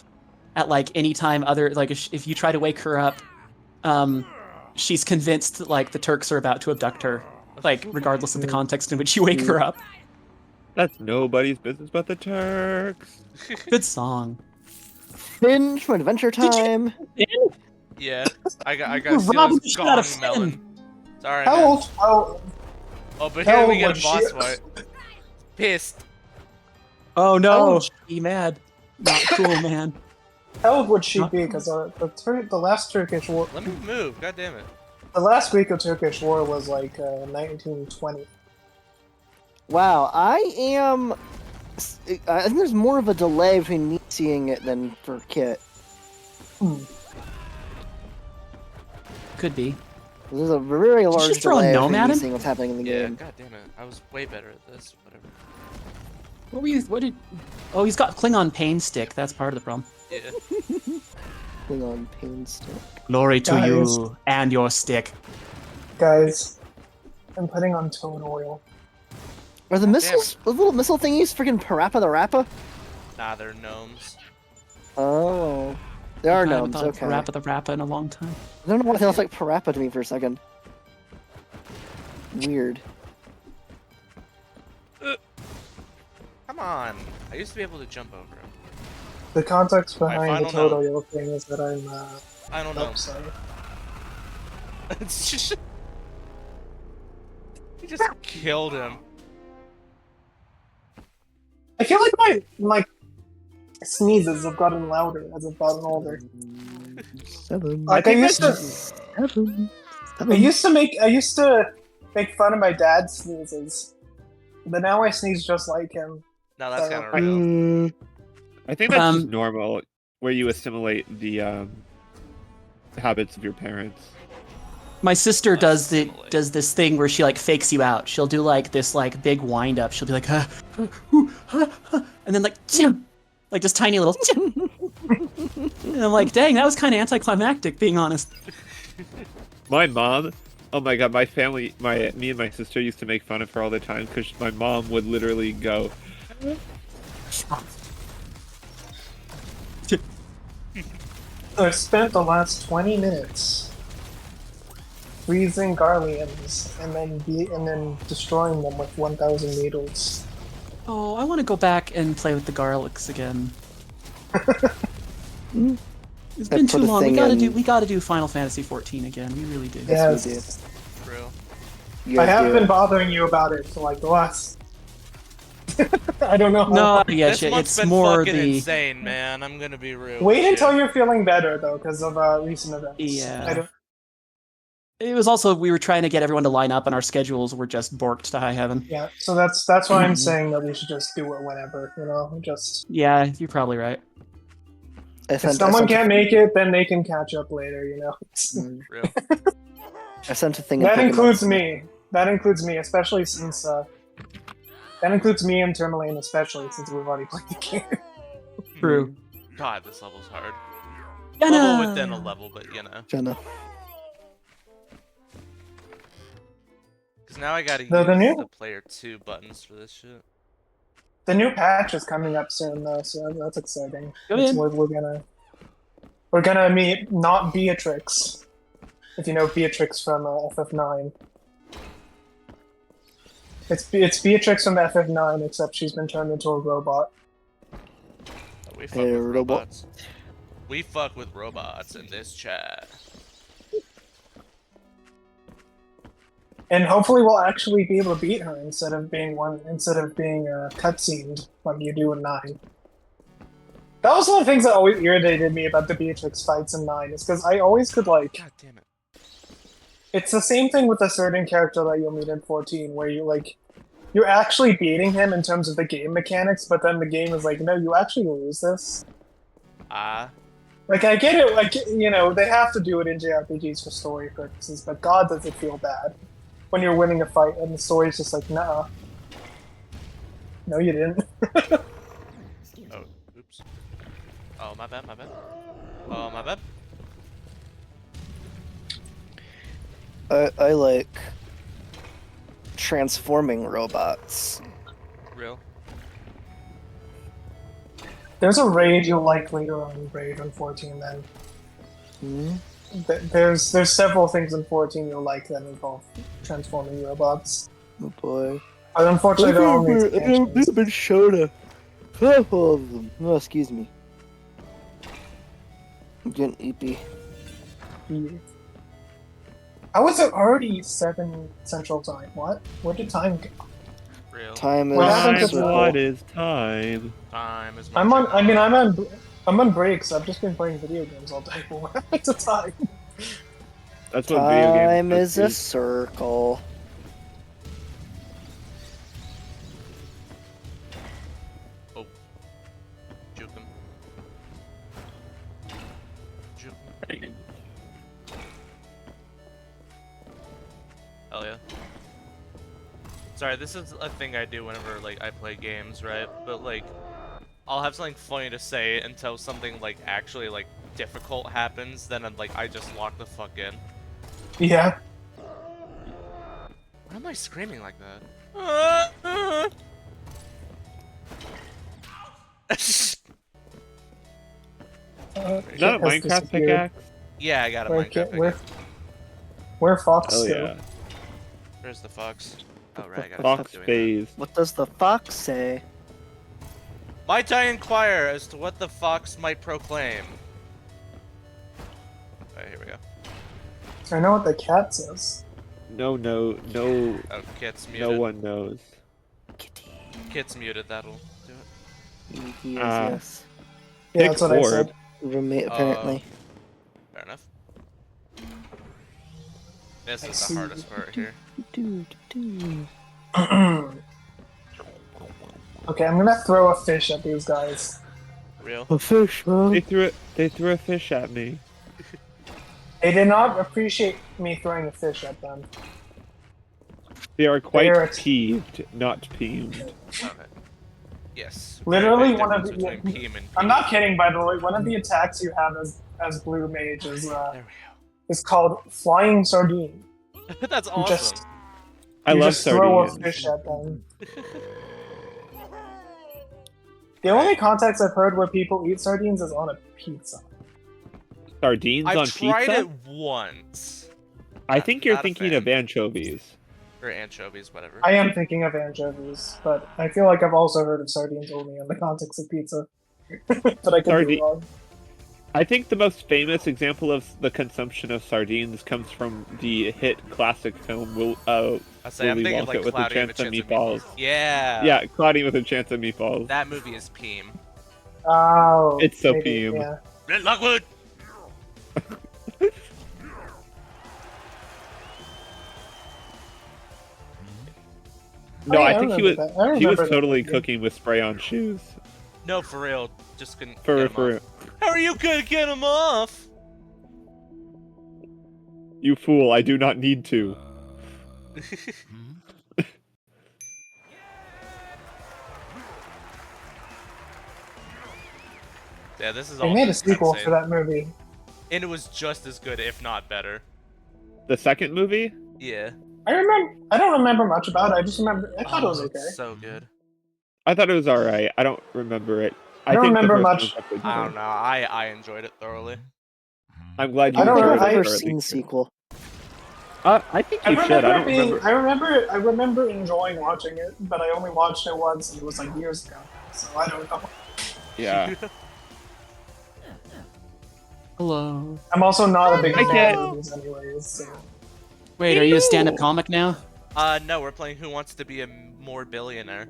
at like any time other like if you try to wake her up, she's convinced that like the Turks are about to abduct her, like regardless of the context in which you wake her up. That's nobody's business but the Turks. Good song. Binge from Adventure Time. yeah. I got Robbing this the shit out of gong melon. Sorry, How man. old? How Oh, but how here we old get was a boss she? fight. Pissed. Oh no, Oh. be mad. Not cool, man. How old would she Not be? Because the last Turkish war, Let me move. God damn it. the last Greco-Turkish war was like 1920. Wow, I think there's more of a delay between me seeing it than for Kit. Could be. There's a very you large just throw a delay gnome between at me him? seeing what's happening in the Yeah, game. god damn it. I was way better at this. Whatever. What were you? What did? Oh, he's got Klingon pain stick. That's part of the problem. Yeah. Klingon pain stick. Glory to Guys. you and your stick. Guys, I'm putting on toad oil. Are the missiles, the little missile thingies, freaking Parappa the Rappa? Nah, they're gnomes. Oh, they are I haven't gnomes. thought of Okay. Parappa the Rappa in a long time. I don't know why they look like Parappa to me for a second. Weird. Come on. I used to be able to jump over him. The context My behind the final toad note. oil thing is that I'm I don't know. oh, sorry. It's just... He just killed him. I feel like my sneezes have gotten louder as I've gotten older. 7. Like I used to 7. I used to make fun of my dad's sneezes, but now I sneeze just like him. No, that's kind of real. Mm, I think that's just Um, normal, where you assimilate the habits of your parents. My sister does Assimilate. this thing where she like fakes you out. She'll do like this like big wind up. She'll be like, and then like, like this tiny little. And I'm like, dang, that was kind of anticlimactic, being honest. My mom, oh my god, my family, me and my sister used to make fun of her all the time because my mom would literally go, I've spent the last 20 minutes freezing Garleans and then destroying them with 1,000 needles. Oh, I want to go back and play with the garlics again. It's been Put too a long. thing We gotta do Final Fantasy 14 again. We really do. Yes. we did. True. You I guys have do been it. bothering you about it for like the last I don't know. No, I get This you. month's It's been more fucking the insane, man. I'm gonna be real. Wait with until you. you're feeling better though, because of recent events. Yeah. I don't... It was also we were trying to get everyone to line up, and our schedules were just borked to high heaven. Yeah, so that's why I'm saying that we should just do it whenever, you know, just... Yeah, you're probably right. If someone can't make it, then they can catch up later, you know? Real. I sent a thing. That in includes Pokemon. me. That includes me, especially since... that includes me and Tourmaline, especially since we've already played the game. True. God, this level's hard. Jenna! Level within a level, but you know. Jenna. Because now I gotta use The new- the player 2 buttons for this shit. The new patch is coming up soon, though, so that's exciting. Go in. We're gonna meet not Beatrix, if you know Beatrix from FF9. It's Beatrix from FF9, except she's been turned into a robot. We fuck with robots. We fuck with robots in this chat. And hopefully we'll actually be able to beat her instead of being cutscened like you do in 9. That was one of the things that always irritated me about the Beatrix fights in 9, is because I always could like... God damn it. It's the same thing with a certain character that you'll meet in 14, where you're actually beating him in terms of the game mechanics, but then the game is like, no, you actually lose this. Like, I get it, like, you know, they have to do it in JRPGs for story purposes, but God, does it feel bad when you're winning a fight and the story's just like, nah. No, you didn't. Oh, oops. Oh, my bad, my bad. Oh, my bad. I like transforming robots. Real. There's a raid you'll like later on in Raid on 14 then. There's several things in 14 you'll like that involve transforming robots. Oh boy. But unfortunately they're only expansions. I've been shown a couple of them. Oh, excuse me. I'm getting eepy. How is it already 7 Central Time? What? Where did time go? Real. Time is. What happened to circle. What is time? Time is I'm on. I marching mean, on. I'm on breaks. I've just been playing video games all day. What happened to time? That's what video games Time is a do. circle. Oh. Juke him. Juke him. Hell yeah. Sorry, this is a thing I do whenever, like, I play games, right? But, like, I'll have something funny to say until something, like, actually, like, difficult happens, then, I just lock the fuck in. Yeah. Why am I screaming like that? Is that a Minecraft pickaxe? Yeah, I got a Minecraft pickaxe. Where Fox Oh go? yeah. Where's the fox? Oh, right, I gotta Fox stop doing phase. What does the fox say? that. Might I inquire as to what the fox might proclaim? Alright, here we go. I know what the cat says. No. Oh, Kit's muted. No one knows. Kit's muted, that'll do it. He is, Ah. yes. Yeah, Pick that's what I Lord. said. Roommate, apparently. Fair enough. This is the hardest part here. Okay, I'm gonna throw a fish at these guys. Real? A fish, huh? They threw a fish at me. They did not appreciate me throwing a fish at them. They are quite They're- peeved, not peeved. Okay. Yes. Literally Big one of difference the- between Peem and I'm not Peem. kidding, by the way. One of the attacks you have as blue mage is There we is called flying sardine. go. That's You awesome. just I you love just throw a sardines. fish at them. The only context I've heard where people eat sardines is on a pizza. Sardines I've on tried pizza? it once. I think you're Not a thinking fan. of anchovies. Or anchovies, whatever. I am thinking of anchovies, but I feel like I've also heard of sardines only in the context of pizza. But I could be wrong. I think the most famous example of the consumption of sardines comes from the hit classic film I say I'm Willy thinking Wonka like with a Cloudy and the chance of Chance of meatballs. Yeah. Yeah, Cloudy with a chance of meatballs. That movie is Peem. Oh, It's so maybe, Peem. yeah. Red Lockwood. No, Oh, yeah, I think he was remember that. I he was remember that totally movie. cooking with spray on shoes. No, for real. Just couldn't For get him real. off. How are you gonna get him off? You fool! I do not need to. Yeah, this is They all made a just sequel cutscene. for that movie. And it was just as good, if not better. The second movie? Yeah. I don't remember much about it. I just remember. I thought it was okay. It's so good. I thought it was alright. I don't remember it. I don't think the remember first one much. was definitely I better. don't know. I enjoyed it thoroughly. I'm glad I you don't I enjoyed think know, I've it. never or at seen the least- sequel. I think you should. I don't remember. I remember enjoying watching it, but I only watched it once, and it was like years ago. So I don't know. Yeah. Hello. I'm also not a big I fan get- of movies, anyways. So. Wait, are you a stand-up comic now? No, we're playing Who Wants to Be a More Billionaire.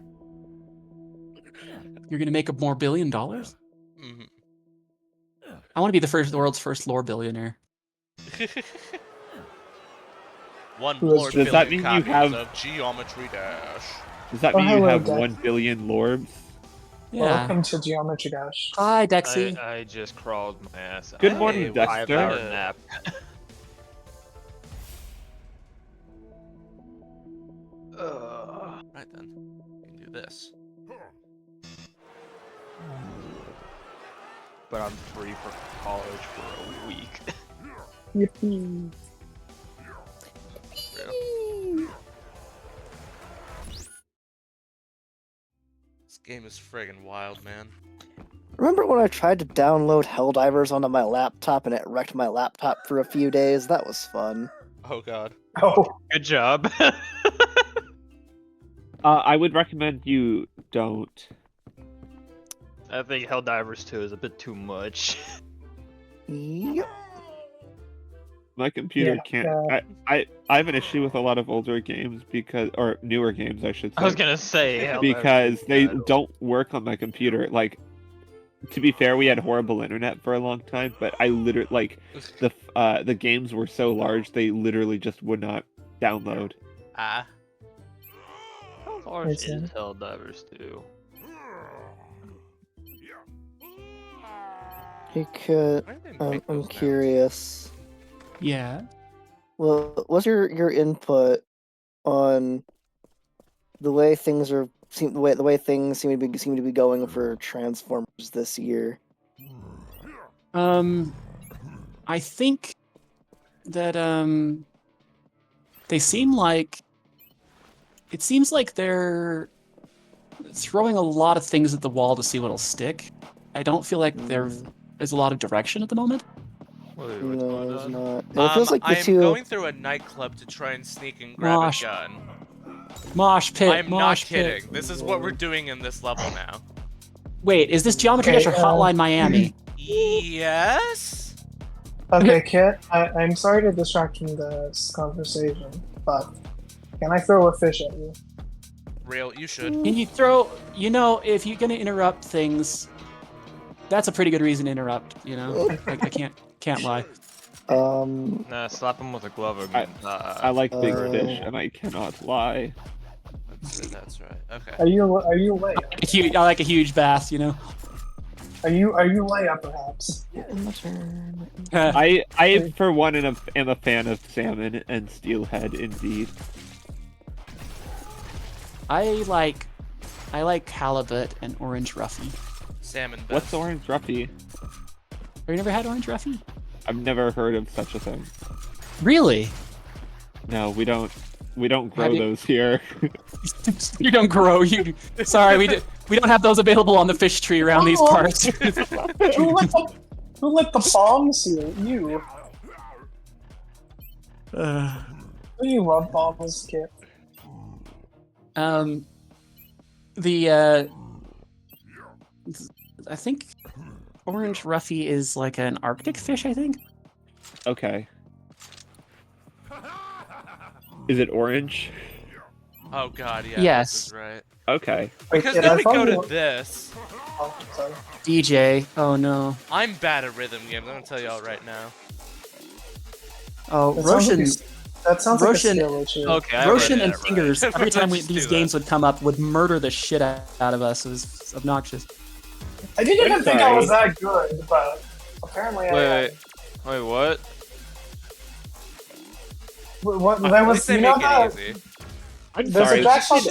You're gonna make $1 billion? Mm-hmm. I want to be the world's first lore billionaire. One Who is- more Does that billion mean you copies have- of Geometry Dash. Does that Oh, mean you hello, have Dex. 1 billion Lorbs? Yeah. Welcome to Geometry Dash. Hi, Dexy. I just crawled my ass out. Good morning, Hey, Dexter. 5-hour nap. Right then. We can do this. But I'm free for college for a week. Yippee. Real. This game is friggin' wild, man. Remember when I tried to download Helldivers onto my laptop and it wrecked my laptop for a few days? That was fun. Oh god. Oh, Good job. I would recommend you don't. I think Helldivers 2 is a bit too much. Yep. My computer Yeah, can't. I have an issue with a lot of older games or newer games, I should say. I was gonna say Helldivers because 2 they bad. don't work on my computer. Like, to be fair, we had horrible internet for a long time, but I literally the games were so large they literally just would not download. Ah. How large It's is Helldivers 2? Hey, Kit, Why did they I'm make those now? curious. Yeah. Well, what's your input on the way things the way things seem to be going for Transformers this year? I think that they seem like it seems like they're throwing a lot of things at the wall to see what'll stick. I don't feel like there's a lot of direction at the moment. Wait, what's No, going it's on? not. It feels like the I'm two. going through a nightclub to try and sneak and grab Mosh. a gun. Mosh pit. I'm not mosh pit. kidding. This is what we're doing in this level now. Wait, is this Geometry Okay, Dash or Hotline Miami? Yes? okay, Kit. I'm sorry to distract from this conversation, but can I throw a fish at you? Real, you should. Can you throw? You know, if you're gonna interrupt things, that's a pretty good reason to interrupt. You know, I can't lie. Nah, slap him with a glove again. I like big Uh, fish, and I cannot lie. That's right. Okay. Are you Leia? I like a huge bass. You know. Are you Leia perhaps? I for one am a fan of salmon and steelhead indeed. I like halibut and orange roughy. Salmon best. What's orange ruffy? Have you never had orange roughy? I've never heard of such a thing. Really? No, we don't grow Have you- those here. You don't grow. You. Sorry, we don't have those available on the fish tree around these Oh. parts. Who let the bombs here? You. You love bombs, Kit. I think orange roughy is like an Arctic fish. I think. Okay. Is it orange? Oh god, yeah. Yes. This is right. Okay. Wait, Because did then I we follow go you? to this. Oh, sorry. DJ. Oh no. I'm bad at rhythm games. I'm gonna tell y'all right now. Oh, That sounds like Roshan. that sounds like a Roshan- skill issue. Okay, I Roshan read and that Fingers. right. Every time Just these do games that. would come up, would murder the shit out of us. It was obnoxious. I didn't even I'm think I was sorry. that good, but apparently I Wait, wait, what? What At there least was they you know make how it easy. I'm there's sorry. a jackpot.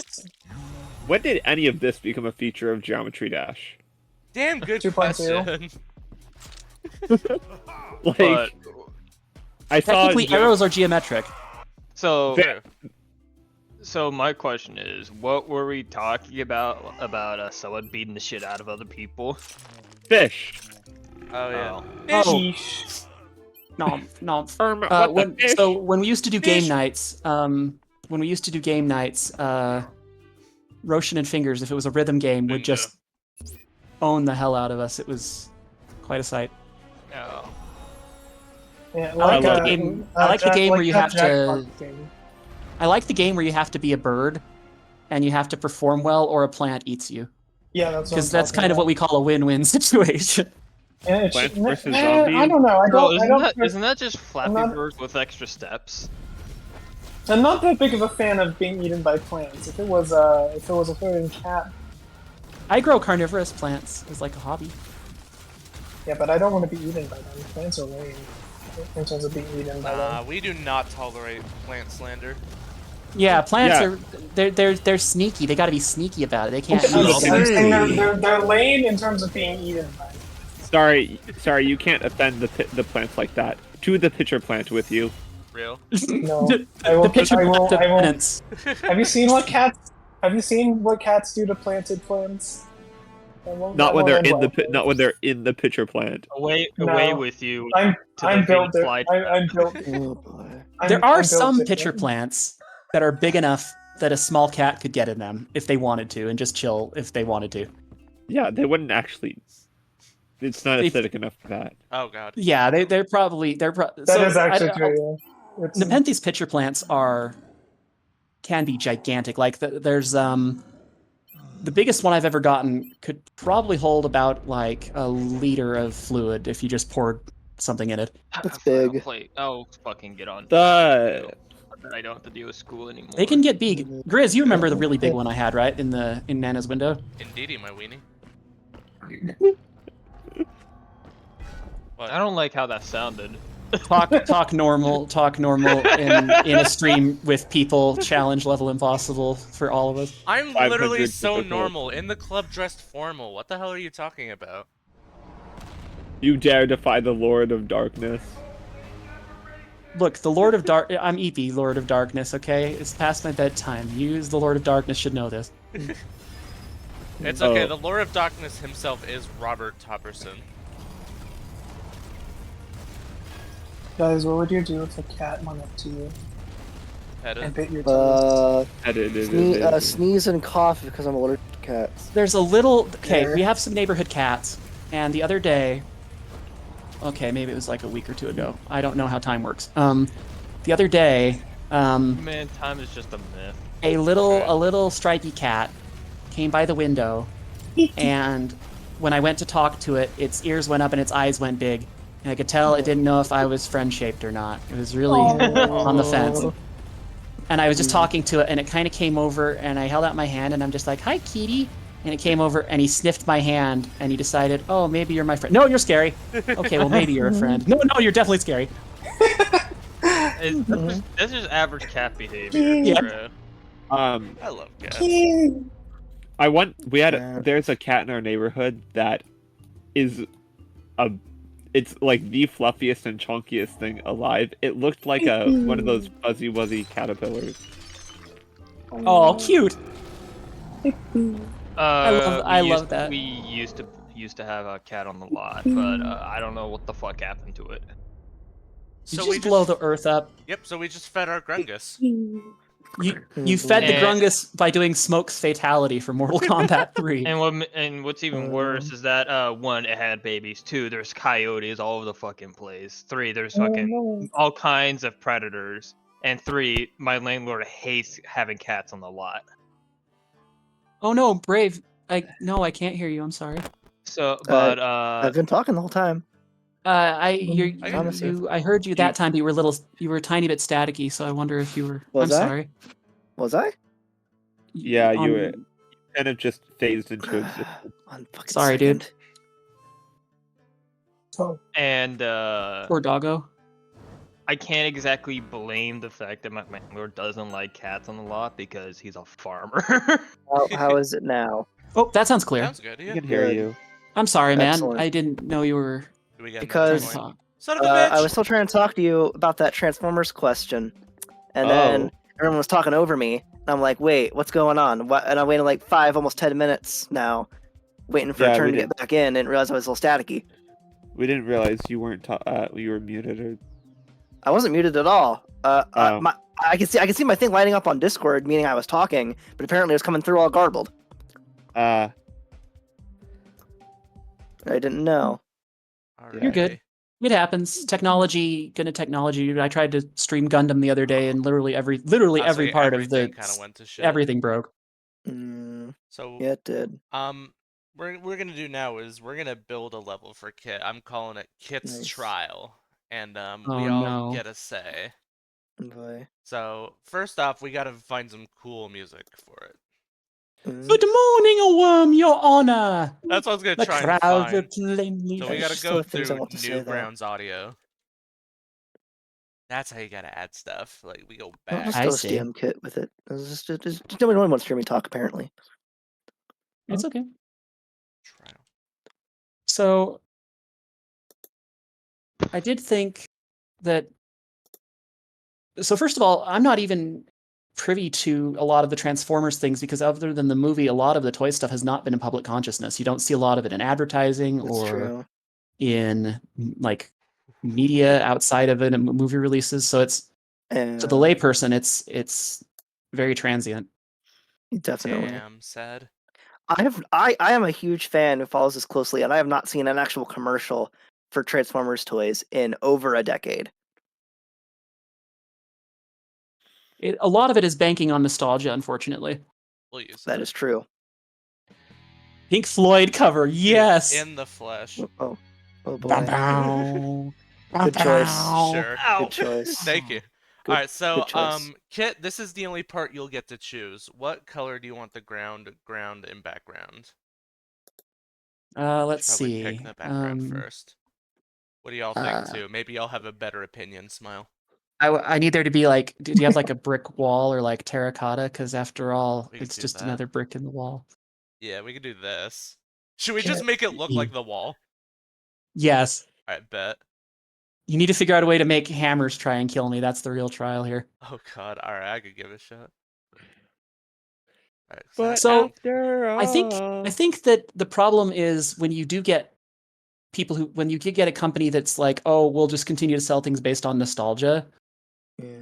When did any of this become a feature of Geometry Dash? Damn good 2.2. question. Like, But I saw. Technically, arrows are geometric. so Fair. so my question is, what were we talking about someone beating the shit out of other people? Fish. Oh yeah. Oh. Sheesh. No, no. What the fish? So when we used to do Fish. game nights, Roshan and Fingers, if it was a rhythm game, would Bingo. just own the hell out of us. It was quite a sight. Oh. Yeah, like the a- game- I like the game where you that have to- jackpot game. I like the game where you have to be a bird, and you have to perform well, or a plant eats you. Yeah, that's Because that's kind of what we call a win-win situation. Yeah, it Plants should- vs. eh, Zombies? I don't know. I No, don't. isn't that just Flappy not- Bird with extra steps? I'm not that big of a fan of being eaten by plants. If it was a furry cat, I grow carnivorous plants as like a hobby. yeah, but I don't want to be eaten by them. Plants are lame in terms of being eaten by them. We do not tolerate plant slander. Yeah, plants Yeah. are they're sneaky. They got to be sneaky about it. They can't. I'm use saying Hey. they're lame in terms of being eaten by them. Sorry, you can't offend the plants like that. To the pitcher plant with you. Real. No, The- I will. the picture I will. of I will. penance. Have you seen what cats? Have you seen what cats do to planted plants? Not when they're in not when they're in the pitcher plant. Away No. with you. I'm to I'm the built. big slide I'm built. Oh boy. There are I'm built some different. pitcher plants that are big enough that a small cat could get in them if they wanted to, and just chill if they wanted to. Yeah, they wouldn't actually. It's not They- acidic enough for that. Oh god. Yeah, they're probably That is actually true. Yeah. It's, Nepenthes pitcher plants can be gigantic. Like there's the biggest one I've ever gotten could probably hold about like a liter of fluid if you just poured something in it. That's big. I'll fucking get on. The I don't have to deal with school anymore. They can get big. Grizz, you remember the really big one I had, right? In Nana's window. Indeedy, my weenie. What? I don't like how that sounded. Talk normal in a stream with people. Challenge level impossible for all of us. I'm 500 literally so difficult. normal. In the club dressed formal. What the hell are you talking about? you dare defy the Lord of Darkness. Look, the Lord of Dark. I'm Eepy, Lord of Darkness. Okay, it's past my bedtime. You, as the Lord of Darkness, should know this. It's okay, Oh. the Lord of Darkness himself is Robert Topperson. guys, what would you do if a cat went up to you Pet and it. bit your toes? Sneeze and cough because I'm allergic to cats. There's a little. Okay, Yeah. we have some neighborhood cats, and the other day. Okay, maybe it was like a week or two ago. I don't know how time works. The other day, Man, time is just a myth. a little stripy cat came by the window, and when I went to talk to it, its ears went up and its eyes went big, and I could tell it didn't know if I was friend shaped or not. It was really on the fence. And I was just talking to it, and it kind of came over, and I held out my hand, and I'm just like, "Hi, kitty." And it came over, and he sniffed my hand, and he decided, "Oh, maybe you're my friend." No, you're scary. Okay, well, maybe you're a friend. No, you're definitely scary. That's just average cat behavior. Yeah. Bro. I love cats. There's a cat in our neighborhood that is it's like the fluffiest and chunkiest thing alive. It looked like one of those fuzzy wuzzy caterpillars. Oh, cute. I We love used- that. We used to have a cat on the lot, but I don't know what the fuck happened to it. You So just blow the earth up. Yep, so we just fed our Grungus. You fed the And- Grungus by doing Smoke's fatality for Mortal Kombat 3. And what's even worse is that one, it had babies. Two, there's coyotes all over the fucking place. Three, there's fucking all kinds of predators. And 3, my landlord hates having cats on the lot. Oh no, Brave. I can't hear you. I'm sorry. So, but I've been talking the whole time. promise I heard you that time, but you were a tiny bit staticky, so I wonder if you were. Was I'm I? sorry. Was I? Yeah, you were kind of just phased into existence. One fucking Sorry, dude. second. Oh, and Poor doggo. I can't exactly blame the fact that my landlord doesn't like cats on the lot because he's a farmer. How is it now? Oh, that sounds clear. Sounds good, I yeah. can hear Good. you. I'm sorry, man. Excellent. I didn't know you were Do we get Because- trying to talk. Son of a bitch! I was still trying to talk to you about that Transformers question, and Oh. then everyone was talking over me. And I'm like, wait, what's going on? And I waited like 5, almost 10 minutes now, waiting for a turn to get back in, and realized I was a little staticky. We didn't realize you weren't you were muted or. I wasn't muted at all. Oh. I can see my thing lighting up on Discord, meaning I was talking, but apparently it was coming through all garbled. I didn't know. You're good. It happens. Technology. I tried to stream Gundam the other day, and literally every part of the kind of went to shit. everything broke. So Yeah, it did. we're gonna do now is we're gonna build a level for Kit. I'm calling it Kit's Nice. Trial, and Oh, we all no. get a say. Boy. So first off, we gotta find some cool music for it. Good morning, a worm, Your Honor. That's what I was gonna The try and crowds are find. plainly. So we gotta There's go still things I through want to say, though. Newgrounds audio. That's how you gotta add stuff. Like we go I'll back. just I go see. STM kit with it. Just nobody wants to hear me talk, apparently. It's okay. Trial. So I did think that. So first of all, I'm not even privy to a lot of the Transformers things because other than the movie, a lot of the toy stuff has not been in public consciousness. You don't see a lot of it in advertising That's or true. in like media outside of it and movie releases. So it's And to the layperson, it's very transient. definitely. Damn, sad. I am a huge fan who follows this closely, and I have not seen an actual commercial for Transformers toys in over a decade. A lot of it is banking on nostalgia, unfortunately. We'll use That is true. Pink Floyd cover, yes. In the flesh. Oh boy. Bow, bow. Good choice. Sure. Good choice. Thank you. Good- All right, so good choice. Kit, this is the only part you'll get to choose. What color do you want the ground, and background? Let's Should probably see. pick the background first. What do y'all think too? Maybe y'all have a better opinion. Smile. I need there to be like, do you have like a brick wall or like terracotta? Because after all, We could it's do just that. another brick in the wall. Yeah, we could do this. Should we just make it look like the wall? Yes. All right, bet. You need to figure out a way to make hammers try and kill me. That's the real trial here. Oh god. All right, I could give it a shot. All right, But So, after all, I think that the problem is when you do get people when you get a company that's like, oh, we'll just continue to sell things based on nostalgia.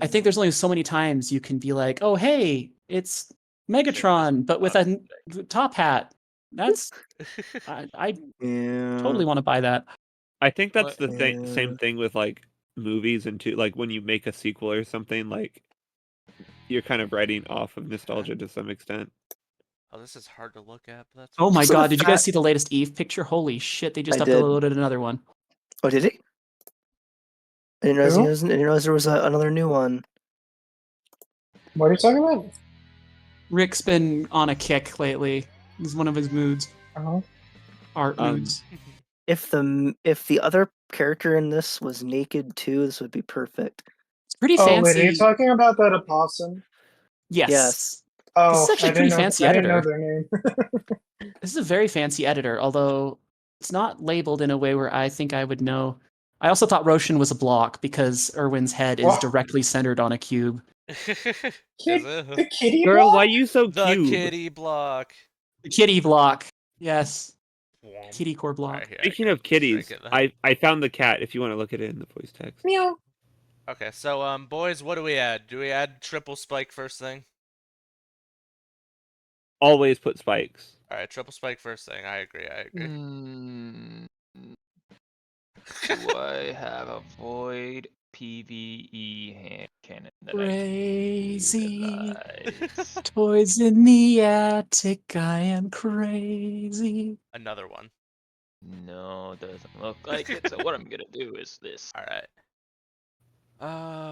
I think there's only so many times you can be like, oh, hey, it's Megatron, but with a top hat. That's I totally want to buy that. I think that's the Yeah. same thing with like movies and too, like when you make a sequel or something, like you're kind of writing off of nostalgia to some extent. Oh, this is hard to look at. But that's Oh my So the god, did you guys fact- see the latest Eve picture? Holy shit, they just I did. uploaded another one. Oh, did he? I didn't realize, Who? I didn't realize there was another new one. What are you talking about? Rick's been on a kick lately. It's one of his moods. Uh-huh. Art moods. If the other character in this was naked too, this would be perfect. It's pretty Oh, fancy. wait, are you talking about that opossum? Yes. Yes. Oh, This is actually I a pretty didn't know, fancy I didn't know editor. their name. This is a very fancy editor, although it's not labeled in a way where I think I would know. I also thought Roshan was a block because Irwin's head is What? directly centered on a cube. The the kitty Girl, block? why you so cute? kitty block. The kitty block. Yes. Womp. Kitty core block. Alright, here, Speaking of kitties, drink it then. I found the cat. If you want to look at it in the voice text. Meow. Okay, so boys, what do we add? Do we add triple spike first thing? Always put spikes. All right, triple spike first thing. I agree. Do I have a void? PvE hand cannon that Crazy. I utilize. Toys in the attic. I am crazy. Another one. No, doesn't look like it. So what I'm gonna do is this. All right.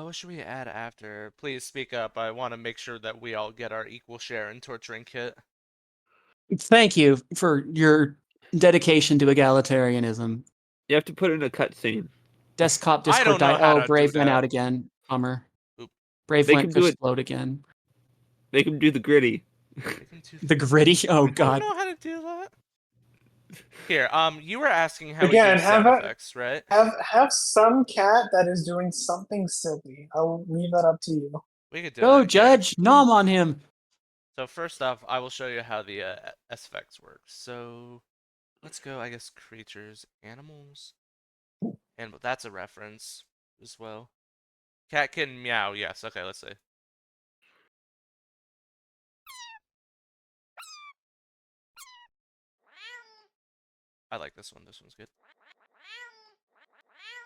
What should we add after? Please speak up. I want to make sure that we all get our equal share in torturing Kit. Thank you for your dedication to egalitarianism. You have to put in a cutscene. Desktop I Discord don't know died. how Oh, to Brave do went that. out again. Bummer. Oop. Brave They went can do push it. load again. Make him do the gritty. The gritty? Oh I don't god. know how to do that. Here, you were asking how we Again, do have sound a- effects, right? Have some cat that is doing something silly. I'll leave that up to you. We could do Go, that here. Judge. Nom on him. So first off, I will show you how the SFX works. So let's go, I guess, creatures, animals, and that's a reference as well. Cat can meow. Yes. Okay. Let's see. I like this one. This one's good.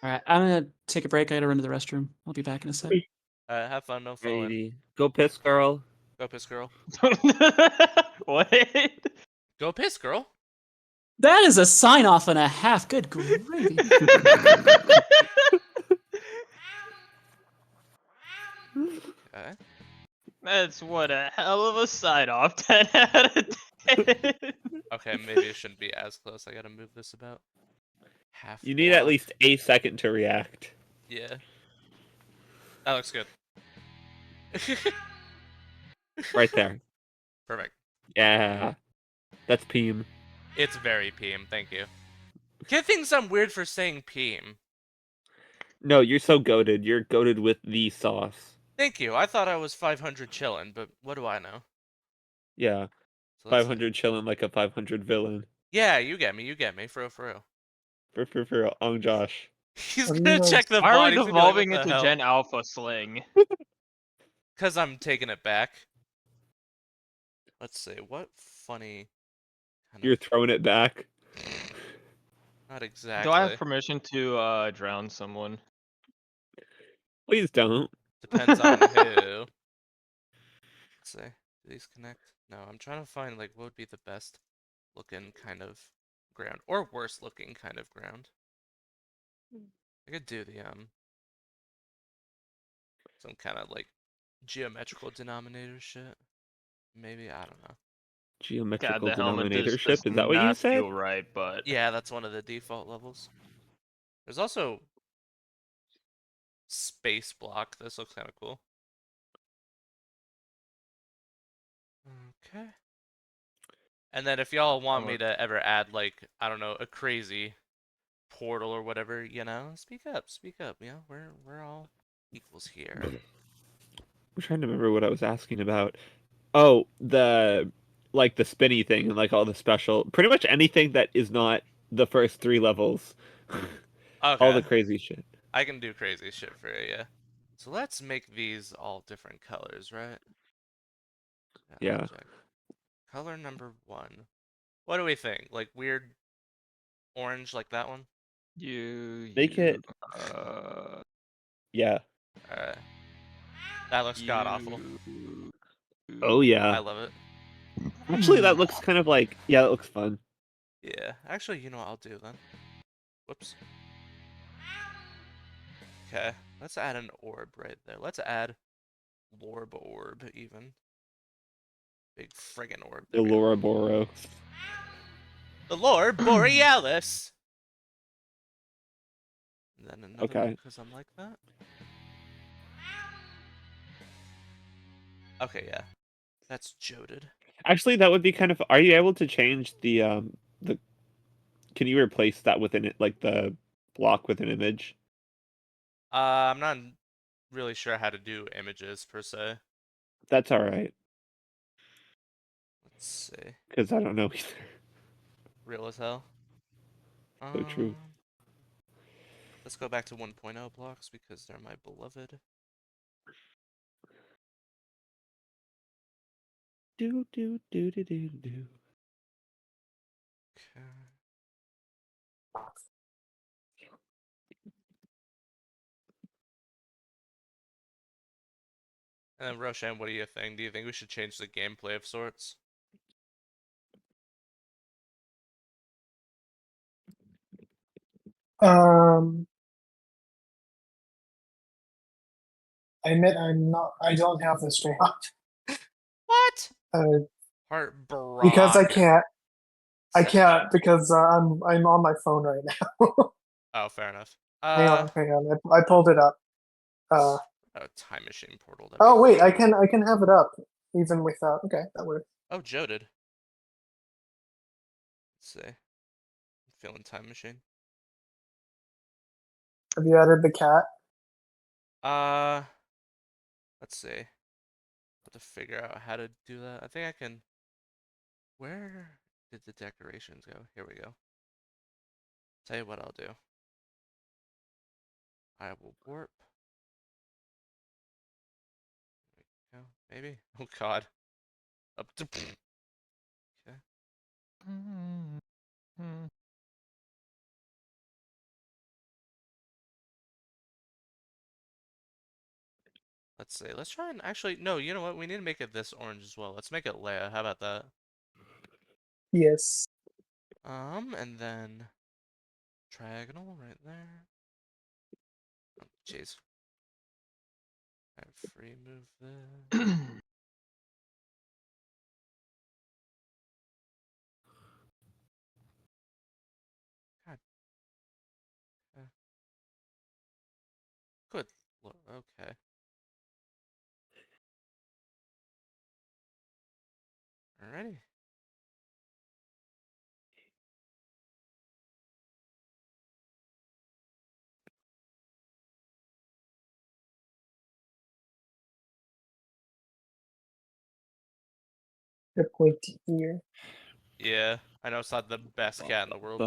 All right, I'm gonna take a break. I gotta run to the restroom. I'll be back in a sec. Have fun. No falling. Righty. Go piss, girl. Go piss, girl. What? Go piss, girl. That is a sign off and a half. Good gravy. Okay. That's what a hell of a side off. 10 out of 10. Okay. Maybe it shouldn't be as close. I gotta move this about half. You need at block. least a second to react. Yeah. That looks good. Right there. Perfect. Yeah. That's Peem. It's very Peem. Thank you. Kid thinks I'm weird for saying Peem. No, you're so goated. You're goated with the sauce. Thank you. I thought I was 500 chillin', but what do I know? Yeah. So let's see. 500 chilling like a 500 villain. Yeah, you get me. You get me. For real, for real. For real. On Josh. He's What do gonna you check the Why are we bodies and be like, devolving what the into hell? Gen Alpha slang? Because I'm taking it back. Let's see. What funny kind You're of... throwing it back. Not exactly. Do I have permission to drown someone? Please don't. Depends on who. Let's see. Do these connect? No, I'm trying to find, like, what would be the best looking kind of ground. Or worst looking kind of ground. I could do the, some kind of, like, geometrical denominator shit. Maybe, I don't know. God, Geometrical the helmet does denominatorship. Is that what you not said? feel right, but Yeah, that's one of the default levels. There's also space block. This looks kind of cool. Okay. And then if y'all want me to ever add, like, I don't know, a crazy portal or whatever, you know, speak up, you know, we're all equals here. I'm trying to remember what I was asking about. Oh, the spinny thing and like all the special, pretty much anything that is not the first 3 levels. Okay. All the crazy shit. I can do crazy shit for you, yeah. So let's make these all different colors, right? Yeah. Object. Color number 1. What do we think? Like weird orange like that one? Make it. Yeah. Alright. That looks god awful. Oh yeah. I love it. Actually, that looks kind of like, yeah, that looks fun. Yeah. Actually, you know what I'll do then? Whoops. Okay. Let's add an orb right there. Let's add Lorb orb even. Big friggin' orb. The Loraboro. The Lord Borealis. And then another Okay. one because I'm like that. Okay, yeah. That's joded. Actually, that would be kind of. Are you able to change the? Can you replace that within it, like the block with an image? I'm not really sure how to do images per se. That's all right. Let's see. Because I don't know either. Real as hell. So true. Let's go back to 1.0 blocks because they're my beloved. Do do do do do do. Okay. And then Roshan, what do you think? Do you think we should change the gameplay of sorts? Um, I admit I don't have this straight up. What? Uh, Heart because Brock. I can't because I'm on my phone right now. Oh, fair enough. Hang on. I pulled it up. Oh, time machine portal. Oh wait, I can have it up even without. Okay, that works. Oh, Joe did. Let's see. I'm feeling time machine. Have you added the cat? Let's see. Have to figure out how to do that. I think I can. Where did the decorations go? Here we go. Tell you what I'll do. I will warp. There we go. Maybe. Oh God. Up to. Okay. Let's see. Let's try and actually. No, you know what? We need to make it this orange as well. Let's make it Leia. How about that? Yes. And then triangle right there. Oh, jeez. Free move this. God. Good. Okay. Alrighty. They're pointy here. Yeah, I know it's not the best cat in the world,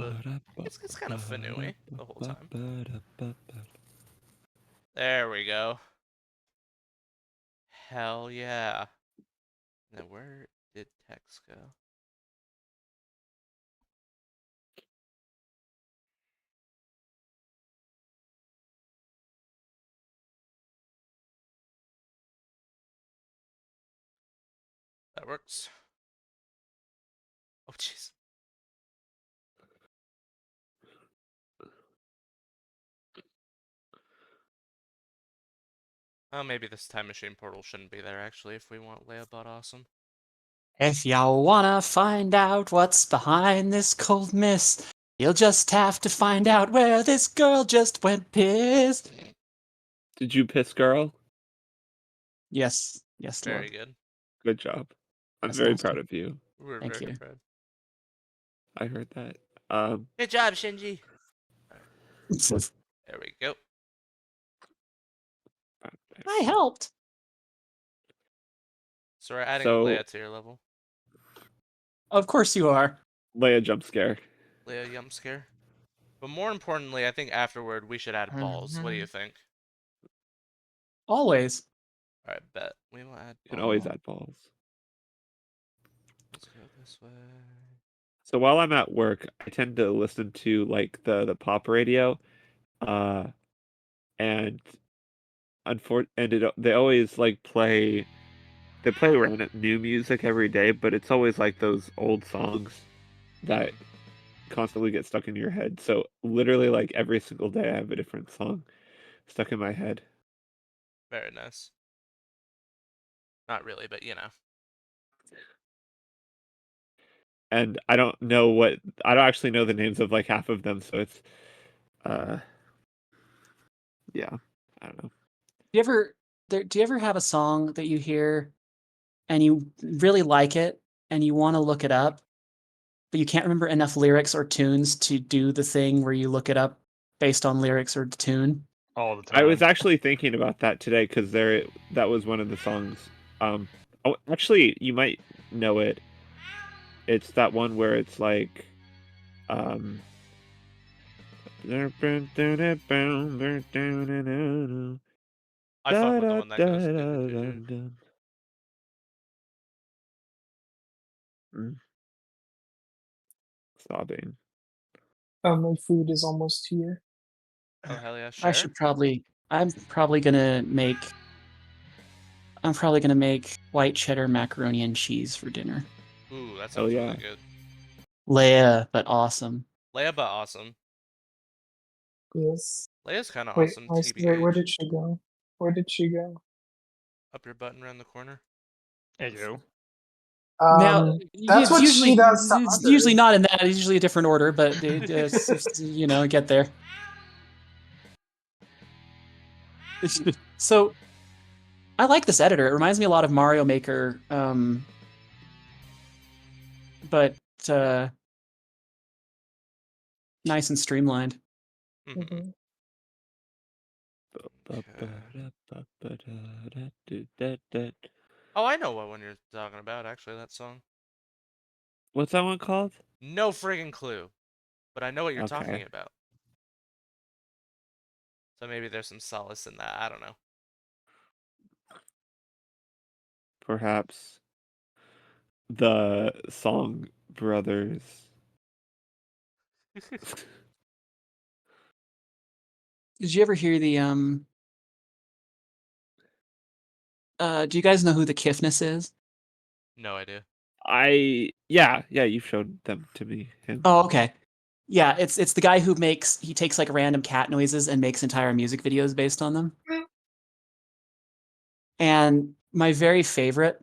but it's kind of fanooey the whole time. There we go. Hell yeah. Now where did text go? That works. Oh jeez. Oh, maybe this time machine portal shouldn't be there actually if we want Leia Bot Awesome. If y'all wanna find out what's behind this cold mist, you'll just have to find out where this girl just went pissed. Did you piss, girl? Yes, yes, Very Lord. good. Good job. I'm That's very nasty. proud of you. We're Thank very you. proud. I heard that. Good job, Shinji. There we go. I helped. So we're adding So- Leia to your level. Of course you are. Leia jump scare. Leia Yum Scare. But more importantly, I think afterward we should add balls. What do you think? Always. Alright, bet. We will add You can always balls. add balls. Let's go this way. So while I'm at work, I tend to listen to like the pop radio, and they always like play. They play random new music every day, but it's always like those old songs that constantly get stuck in your head. So literally, like every single day, I have a different song stuck in my head. Very nice. Not really, but you know. And I don't actually know the names of like half of them, so it's yeah, I don't know. Do you ever have a song that you hear and you really like it and you want to look it up, but you can't remember enough lyrics or tunes to do the thing where you look it up based on lyrics or tune? All the time. I was actually thinking about that today because that was one of the songs. Oh, actually, you might know it. It's that one where it's like, um. I fuck with the one that goes. Sobbing. My food is almost here. Oh hell yeah, share. I'm probably gonna make I'm probably gonna make white cheddar macaroni and cheese for dinner. Ooh, that Oh sounds yeah. really good. Leia, but awesome. Leia, but awesome. Yes. Leia's kind of Wait, awesome, wait, where TBH. did she go? Where did she go? Up your button around the corner. Hey, you. Now That's what she does to it's usually others. not in that. It's usually a different order, but it's, you know, get there. So I like this editor. It reminds me a lot of Mario Maker, but nice and streamlined. Mm-hmm. Oh, I know what one you're talking about, actually, that song. What's that one called? No friggin' clue. But I know what you're talking Okay. about. So maybe there's some solace in that. I don't know. Perhaps the Song Brothers. Did you ever hear the do you guys know who the Kiffness is? No idea. Yeah, you've shown them to me. Him. Oh, okay. Yeah, it's the guy who he takes like random cat noises and makes entire music videos based on them. And my very favorite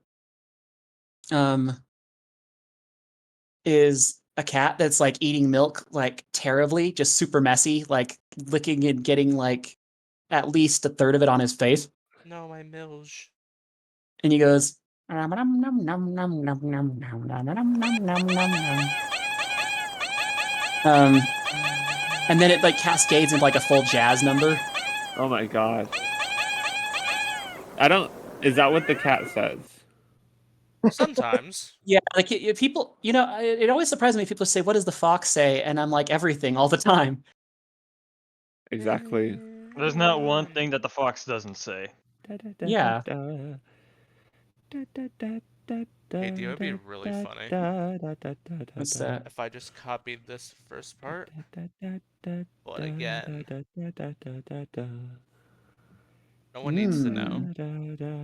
is a cat that's like eating milk like terribly, just super messy, like licking and getting like at least a third of it on his face. No, my Milge. And he goes and then it like cascades into like a full jazz number. Oh my god. Is that what the cat says? Sometimes. Yeah, like people, you know, it always surprises me. People say, "What does the fox say?" And I'm like, "Everything, all the time." Exactly. There's not one thing that the fox doesn't say. Yeah. Hey, Dio, it'd be really funny What's that? if I just copied this first part, but again, no one needs to know.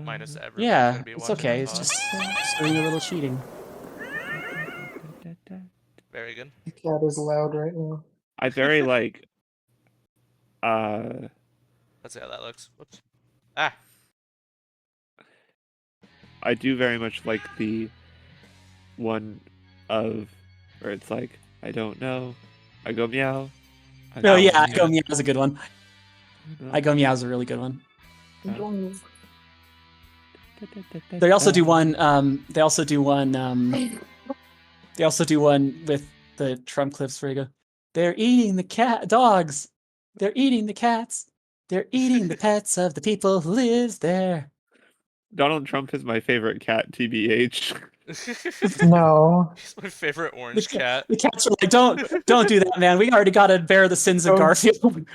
Minus everyone's Yeah, gonna be it's watching okay. the It's pod. just doing a little cheating. Very good. The cat is loud right now. I very like Let's see how that looks. Whoops. Ah. I do very much like the one of where it's like, I don't know. I go meow. Oh yeah, I good. Go Meow is a good one. I Go Meow is a really good one. They also do one. They also do one. They also do one with the Trump clips where you go, "They're eating the dogs. They're eating the cats. They're eating the pets of the people who live there." Donald Trump is my favorite cat, TBH. No. He's my favorite orange cat. The cats are like, "Don't do that, man. We already got to bear the sins of Don't- Garfield."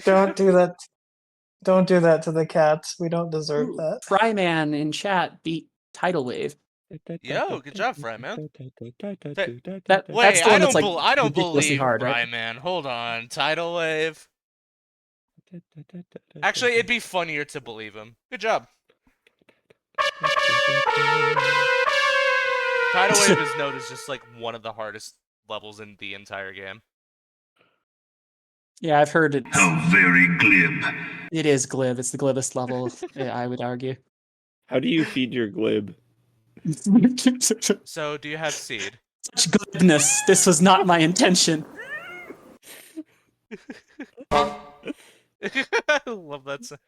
Don't do that. Don't do that to the cats. We don't deserve Ooh, that. Fryman in chat beat Tidal Wave. Yo, good job, Fry Man. Wait, Wait, that's the one that's like I don't ridiculously believe hard, Fry right? Man. Hold on, Tidal Wave. Actually, it'd be funnier to believe him. Good job. Tidal Wave is known as just like one of the hardest levels in the entire game. Yeah, I've heard it. How very glib. It is glib. It's the glibest level, I would argue. How do you feed your glib? So, do you have seed? Such glibness. This was not my intention. I love that sound.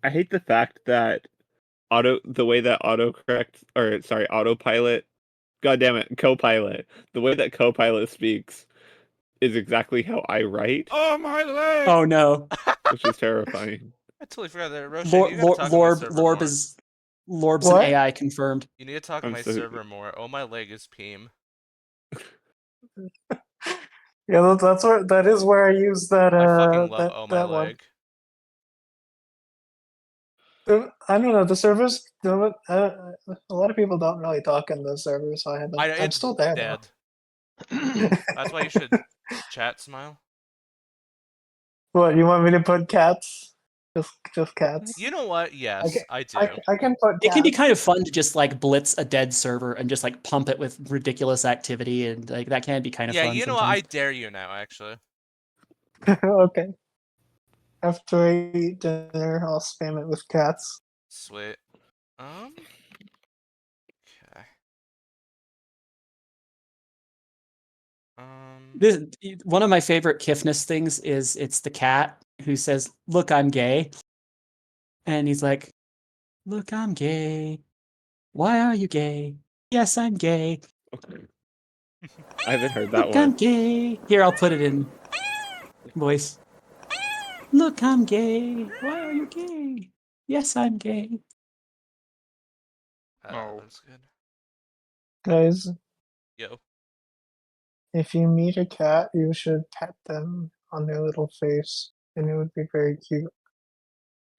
I hate the fact that autopilot, god damn it, Copilot, the way that Copilot speaks is exactly how I write. Oh my leg! Oh no. Which is terrifying. I totally forgot that. Roshan, you gotta talk to my server more. Lorb's What? an AI confirmed. You need to talk to my server more. Oh, my leg is Peem. Yeah, that is where I use that. I fucking love that, Oh My that one. Leg. I don't know. The servers. A lot of people don't really talk in the servers, so I haven't. I'm It's still there dead. though. That's why you should chat, Smile. What, you want me to put cats? Just cats. You know what? Yes, I do. I can put It can be cats. kind of fun to just like blitz a dead server and just like pump it with ridiculous activity, and like that can be kind of Yeah, fun you know what? sometimes. I dare you now, actually. Okay. After I eat dinner, I'll spam it with cats. Sweet. Okay. This one of my favorite Kifness things is it's the cat who says, "Look, I'm gay," and he's like, "Look, I'm gay. Why are you gay? Yes, I'm gay. I haven't heard that Look, I'm one. gay." Here, I'll put it in voice. Look, I'm gay. Why are you gay? Yes, I'm gay. That looks good. Guys, Yo. if you meet a cat, you should pet them on their little face, and it would be very cute.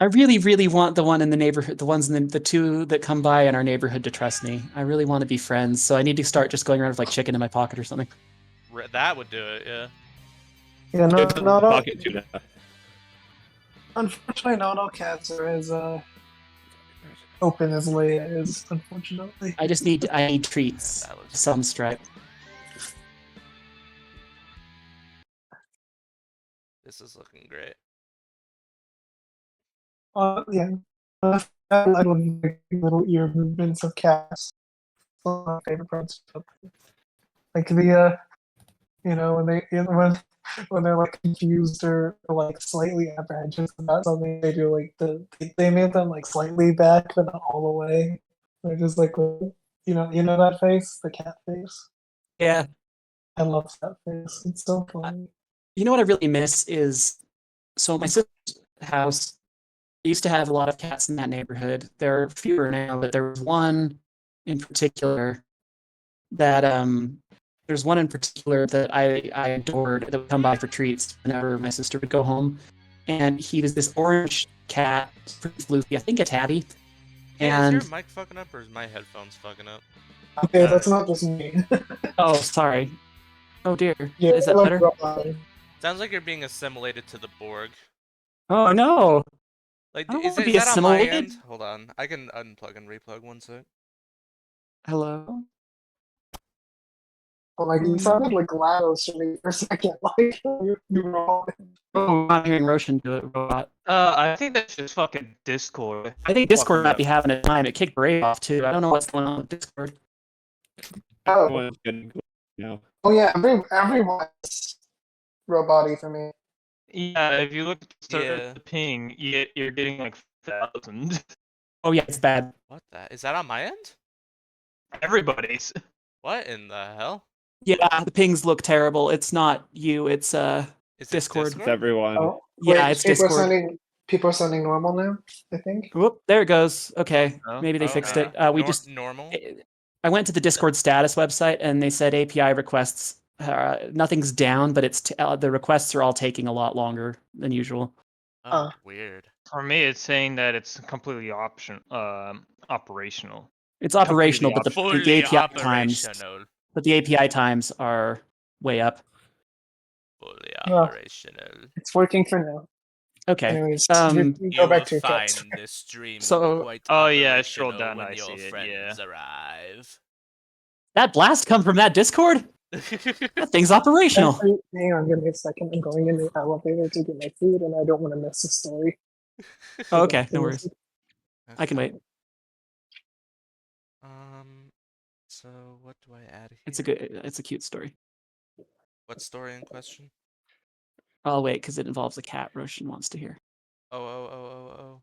I really, really want the one in the neighborhood, the ones in the two that come by in our neighborhood to trust me. I really want to be friends, so I need to start just going around with like chicken in my pocket or something. That would do it, yeah. Yeah, not all. Pocket tuna. Unfortunately, not all cats are as open as Leia is. Unfortunately, I need treats. That looks Some stripe. This is looking great. yeah. I love the little ear movements of cats. One of my favorite parts. Like the when they're like confused or like slightly apprehensive about something, they do like they made them like slightly back but not all the way. They're just like you know that face, the cat face. Yeah. I love that face. It's so funny. You know what I really miss is so my sister's house used to have a lot of cats in that neighborhood. There are fewer now, but there was one in particular that there's one in particular that I adored that would come by for treats whenever my sister would go home. And he was this orange cat, pretty floofy, I think a tabby. Hey, And is your mic fucking up or is my headphones fucking up? Okay, that's not just me. oh, sorry. Oh dear. Yeah, Is that like better? Sounds like you're being assimilated to the Borg. Oh no. Like, I don't is want to be that on my assimilated. end? Hold on, I can unplug and replug one sec. Hello? Oh, like you sounded like GLaDOS to me for a second. Like you were all. Oh, I'm not hearing Roshan do it, robot. I think that's just fucking Discord. I think Discord Fucking might up. be having a time. It kicked Brave off too. I don't know what's going on with Discord. Oh, Everyone's getting now. oh yeah, everyone's robot-y for me. Yeah, if you look at Yeah. the ping, you're getting like 1,000. Oh yeah, it's bad. What the? Is that on my end? Everybody's. What in the hell? Yeah, the pings look terrible. It's not you. It's Is it Discord. It's everyone. Oh, Yeah, wait, it's Discord. people are sending normal now, I think. Whoop, there it goes. Okay, Oh, maybe they Okay. fixed it. We just normal. I went to the Discord status website and they said API requests. Nothing's down, but it's the requests are all taking a lot longer than usual. Oh, weird. For me, it's saying that it's completely operational. It's operational, Completely but the Fully API times, operational. but the API times are way up. Fully Well, operational. It's working for now. Okay. Anyways, You go back to will your cats. find this stream So- quite Oh, yeah, I scrolled operational down, when I your see it, friends yeah. arrive. That blast come from that Discord? That thing's operational. Actually, hang on, give me a second. I'm going in the elevator to get my food, and I don't want to miss the story. Oh, okay, no worries. I can wait. So what do I add here? It's a cute story. What story in question? I'll wait because it involves a cat Roshan wants to hear. Oh.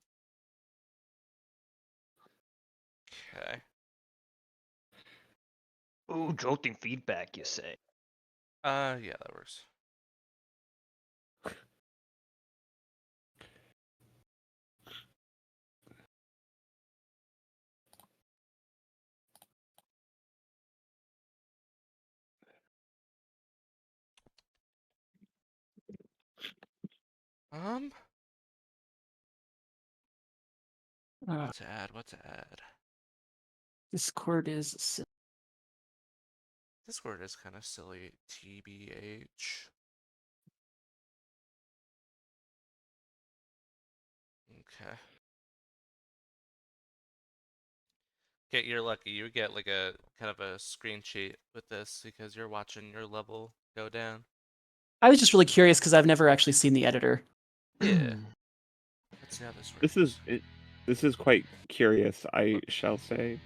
Okay. Ooh, jolting feedback, you say? Yeah, that works. What to add? What to add? Discord is Discord is kind of silly, TBH. Okay. Okay, you're lucky. You get like a kind of a screen sheet with this because you're watching your level go down. I was just really curious because I've never actually seen the editor. Yeah. Let's see how this works. This is quite curious, I shall say.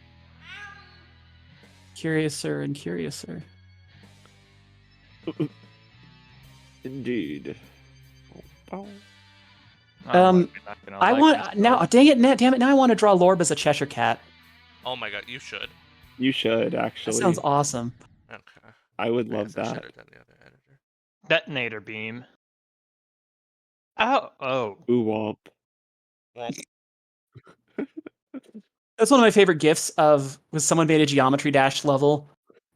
Curiouser and curiouser. Indeed. Oh. I want now. Dang it! Damn it! Now I want to draw Lorb as a Cheshire Cat. Oh my god, you should. You should actually. That sounds awesome. Okay. I would I love guess I should that. have done the other editor. Detonator beam. Oh. Ooh womp. Well, That's one of my favorite gifs of was someone made a Geometry Dash level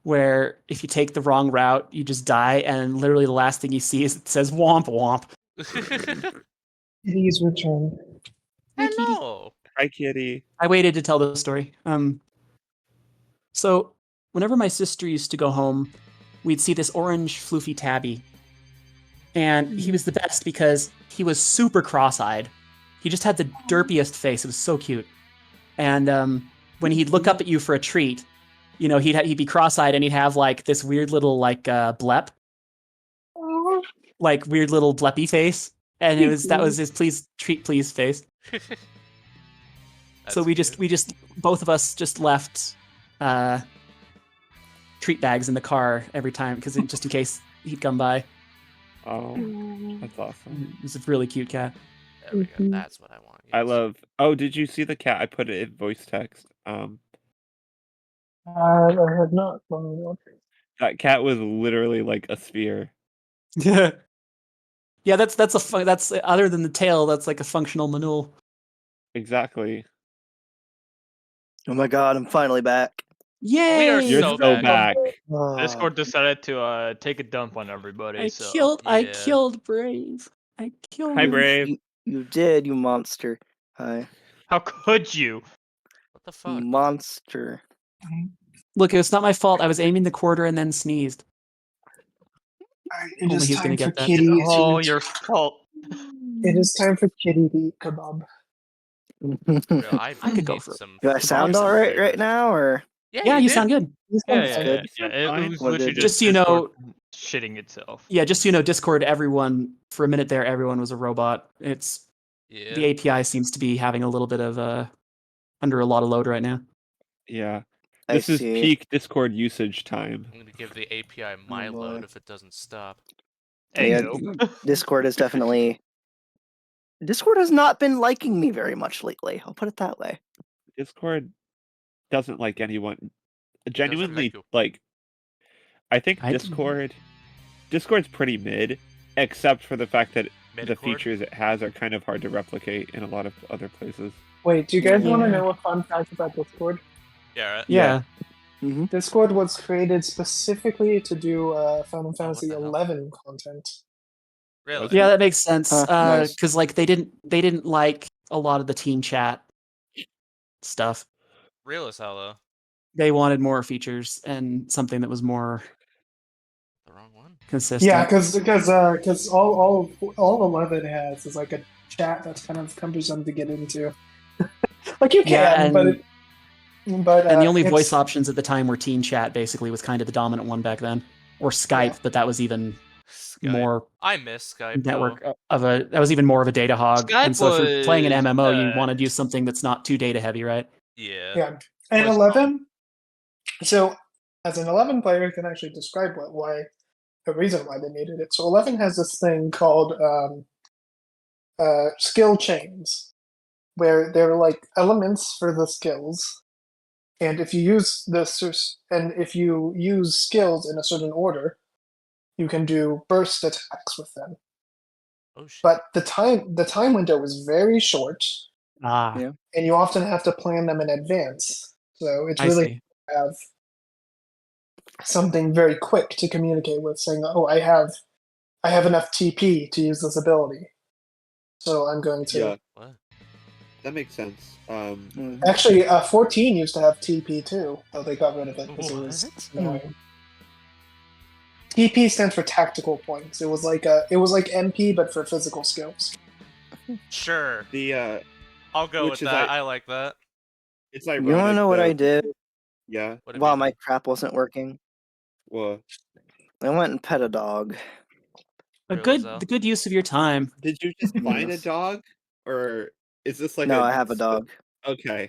where if you take the wrong route, you just die, and literally the last thing you see is it says womp womp. Kitty's return. hello. Hi, kitty. I waited to tell the story. So whenever my sister used to go home, we'd see this orange floofy tabby. And he was the best because he was super cross-eyed. He just had the derpiest face. It was so cute. And when he'd look up at you for a treat, you know, he'd be cross-eyed and he'd have like this weird little like blep, like weird little bleppy face, and that was his please treat please face. So we just both of us just left treat bags in the car every time because just in case he'd come by. Oh, that's awesome. He's a really cute cat. There we go. That's what I want. I love. Oh, did you see the cat? I put it in voice text. I have not. That cat was literally like a sphere. Yeah, that's other than the tail, that's like a functional manule. Exactly. Oh my god, I'm finally back. Yay! We are You're so so back. back. Discord decided to take a dump on everybody. I so killed Brave. I killed Hi, him. Brave. You did, you monster. Hi. How could you? What the fuck? Monster. Look, it's not my fault. I was aiming the quarter and then sneezed. It Only is he's time gonna for get that. Kitty to Oh, return. your fault. It is time for Kitty to eat kebab. Real, I could go need for it. some Do I sound fries alright and right flavors. now, or? Yeah, you sound good. Yeah. fine. It was What literally did- Just so you know- Discord shitting itself. Yeah, just so you know, Discord, everyone, for a minute there, everyone was a robot. The Yeah. API seems to be having a little bit of under a lot of load right now. Yeah. I This is see. peak Discord usage time. I'm gonna give the API my boy. load if it doesn't stop. Hey, Yeah, yo. Discord is definitely. Discord has not been liking me very much lately. I'll put it that way. Discord doesn't like anyone. Genuinely, you. like, I think I- Discord's pretty mid, except for the fact that the Mid-core? features it has are kind of hard to replicate in a lot of other places. Wait, do you guys want to Yeah. know a fun fact about Discord? Yeah, right? Yeah. Discord was created specifically to do Final Fantasy the hell? 11 content. Really? Yeah, that makes sense. Nice. Because like they didn't like a lot of the team chat stuff. Real as hell though. They wanted more features and something that was more The wrong one. consistent. Yeah, because all 11 has is like a chat that's kind of cumbersome to get into. Like you can, Yeah, and- but and the only it's- voice options at the time were team chat. Basically, was kind of the dominant one back then, or Skype, Yeah. but that was even Skype. more I miss Skype. network that was even more of a data hog. Skype and so if you're playing an was, MMO, you want to do something that's not too data heavy, right? Yeah. Yeah, and Was 11. So, as an 11 player, I can actually describe the reason why they needed it. So 11 has this thing called skill chains, where they're like elements for the skills, and if you use skills in a certain order, you can do burst attacks with them. Oh shit. But the time window is very short, Ah, Yeah. and you often have to plan them in advance. So it's I really see. have something very quick to communicate with, saying, "Oh, I have enough TP to use this ability, so I'm going to." Yeah, What? that makes sense. Actually, 14 used to have TP too, though they got rid of it because it was What? annoying. TP stands for tactical points. It was like MP, but for physical skills. Sure. The I'll go Which with is that. I like that. It's You ironic. wanna know what I that- did Yeah. What have while you my done? trap wasn't working? Well, I went and pet a dog. Really, The good use of your time. did you just find a Yes. dog, or is this like No, a? I have a dog. Okay.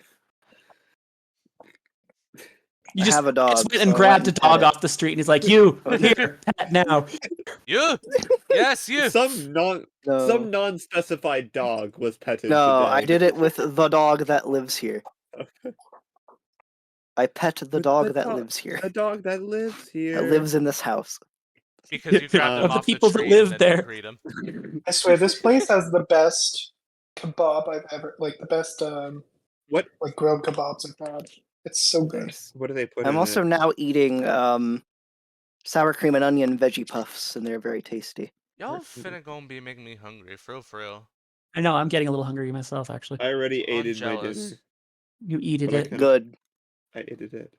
You I just, have a dog, went so and I grabbed went a and pet dog it. off the street, and he's like, "You here, pet now." You? Yes, you. Some No, non-specified dog was petted no, today. I did it with the dog that lives here. I pet the With dog the that dog- lives here. The dog that lives here. That lives in this house. Because you grabbed him Of the off the people that tree live and then there. freed him. I swear, this place has the best kebab I've ever, like the best What? like grilled kebabs I've had. It's so good. Nice. What do they put I'm in also it? now eating sour cream and onion veggie puffs, and they're very tasty. Y'all finna gonna be making me hungry, for real. I know, I'm getting a little hungry myself, actually. I already I'm ate my jealous. dinner. You eated But I it. kinda- Good. I ate it.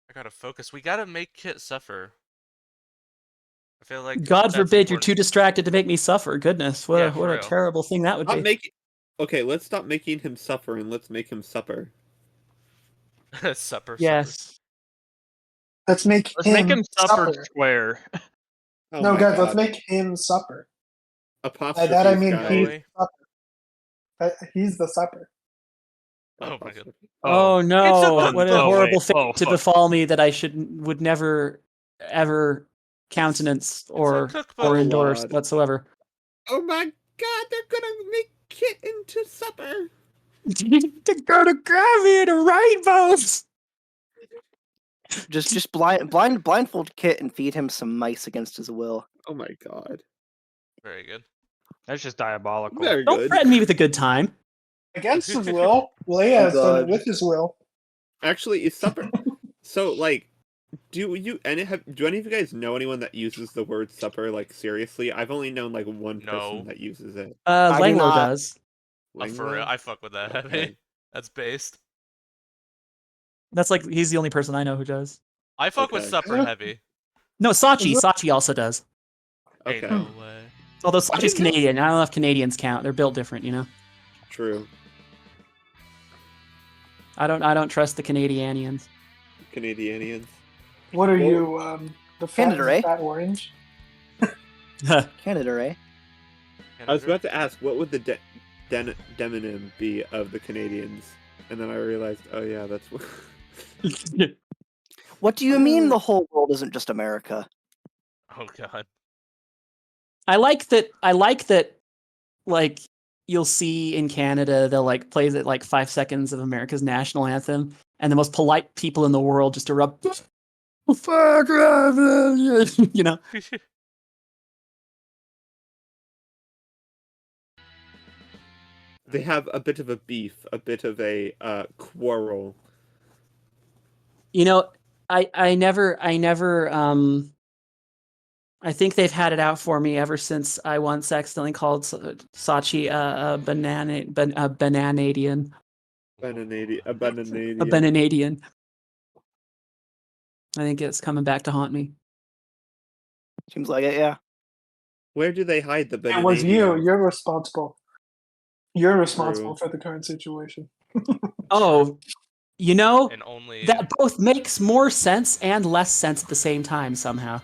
I gotta focus. We gotta make Kit suffer. I feel like God that's forbid you're too important. distracted to make me suffer. Goodness, what Yeah, a for what a real. terrible thing that would Stop be. making. Okay, let's stop making him suffer and let's make him supper. Supper. Yes. Let's make Let's make him him supper supper. square. Oh No, my guys, God. let's make him supper. By Apostrophes, that I mean guys. he's Really? supper. He's the supper. Oh my god. Oh no! cookbook. What a Oh, horrible wait. fate Oh, to fuck. befall me that I would never, ever countenance or cookbook. endorse God. whatsoever. Oh my God, they're gonna make Kit into supper. To go to Gravy and rainbows. Just blindfold Kit and feed him some mice against his will. Oh my God. Very good. That's just diabolical. Very Don't good. threaten me with a good time. Against his will, Leia has done it God. with his will. Actually, is supper. So, like, do any of you guys know anyone that uses the word supper like seriously? I've only known like one No. person that uses it. I do Langlo not. does. Oh, for real. Langlo? I fuck with that heavy. Okay. That's based. That's like he's the only person I know who does. I fuck with Okay. supper heavy. No, Sachi also does. Ain't Okay. no way. Although Sachi's didn't know- Canadian, I don't know if Canadians count. They're built different, you know. True. I don't trust the Canadianians. Canadianians. What are Well, you, the fat, Canada, right? fat orange? Canada, right? I was about to ask, what would the demonym be of the Canadians? And then I realized, oh yeah, that's what. What do you mean the whole world isn't just America? Oh god. I like that. Like you'll see in Canada, they'll like play that like 5 seconds of America's national anthem, and the most polite people in the world just erupt. Fuck, you know. They have a bit of a beef, a bit of a quarrel. You know, I never I think they've had it out for me ever since I once accidentally called Sachi a bananadian. A A bananadian. bananadian. I think it's coming back to haunt me. Seems like it, yeah. Where do they hide the bananadian? It was you. You're responsible. You're responsible True. for the current situation. Oh, you know, And only that both makes more sense and less sense at the same time somehow.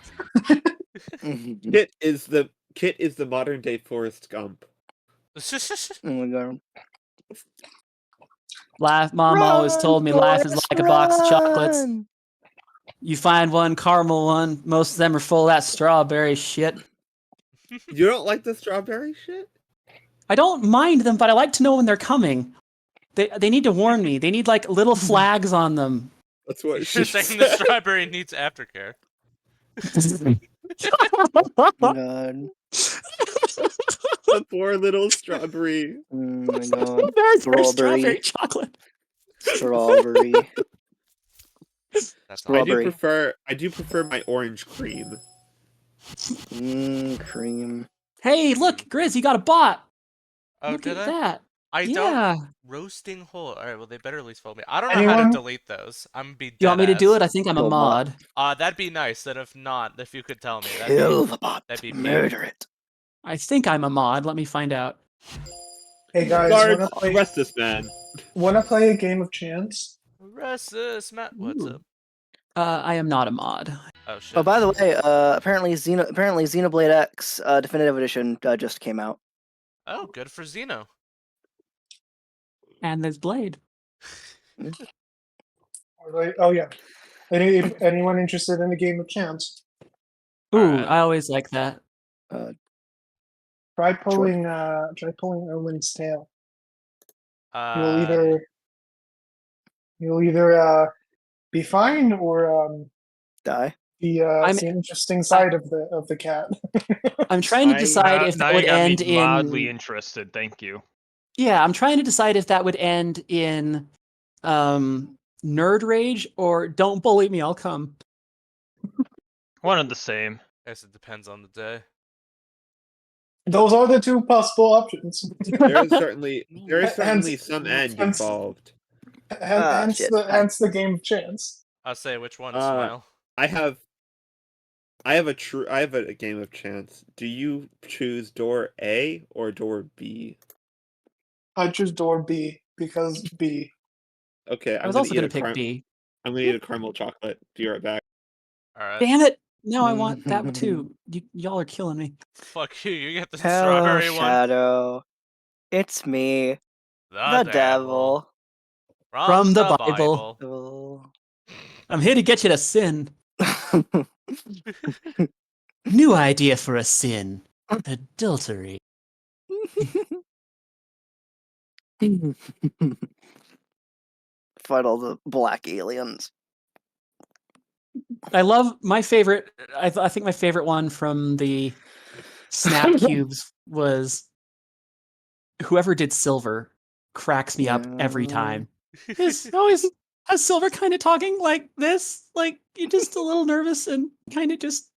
Kit is the modern day Forrest Gump. Oh my god. Life, Mom always told me life is like a box of chocolates. You find one caramel one, most of them are full of that strawberry shit. You don't like the strawberry shit? I don't mind them, but I like to know when they're coming. They need to warn me. They need like little flags on them. That's what you're she saying the said. strawberry needs aftercare. Oh my god. The poor little strawberry. Oh my god. Very Strawberry. strawberry chocolate. Strawberry. That's all. Strawberry. I do prefer my orange cream. Cream. Hey, look, Grizz, you got a bot. Oh, Look did at I? that. I Yeah. don't. Roasting whole. All right. Well, they better at least follow me. I don't know how to Anyone? delete those. I'm gonna be. Do you want me to do it? deadass. I think I'm a Kill bot. mod. That'd be nice. That if not, if you could tell me. Kill the bot. that'd be Murder it. I think I'm a mod. Let me find out. Hey guys, Guard, wanna play? arrest this man. Wanna play a game of chance? Ressus, Matt, what's Ooh. up? I am not a mod. Oh shit. Oh, by the way, apparently Xenoblade X Definitive Edition just came out. Oh, good for Xeno. And there's Blade. Alright, oh yeah. Anyone interested in a game of chance? Ooh, Alright. I always like that. Try pulling Owen's tail. You'll Uh, either be fine or Die. be I'm- the interesting side of the cat. I'm trying to I- decide if now that you would got end me mildly in. interested. Thank you. Yeah, I'm trying to decide if that would end in nerd rage or don't bully me, I'll come. One and the same. guess it depends on the day. Those are the two possible options. There is certainly Hence- some end hence- involved. Hence shit. the game of chance. I'll say which one, Uh, Smile. I have a game of chance. Do you choose door A or door B? I choose door B because B. Okay, I was also gonna pick B. I'm gonna eat a caramel chocolate. Be right back. Alright. Damn it! Now I want that too. Y'all are killing me. Fuck you, you get the Hello, strawberry one. Shadow. It's me, the devil. From the Bible. Oh. I'm here to get you to sin. New idea for a sin. Adultery. Fight all the black aliens. I love my favorite. I think my favorite one from the Snap Cubes was whoever did Silver cracks me up every time. Is always has Silver kind of talking like this, like you're just a little nervous and kind of just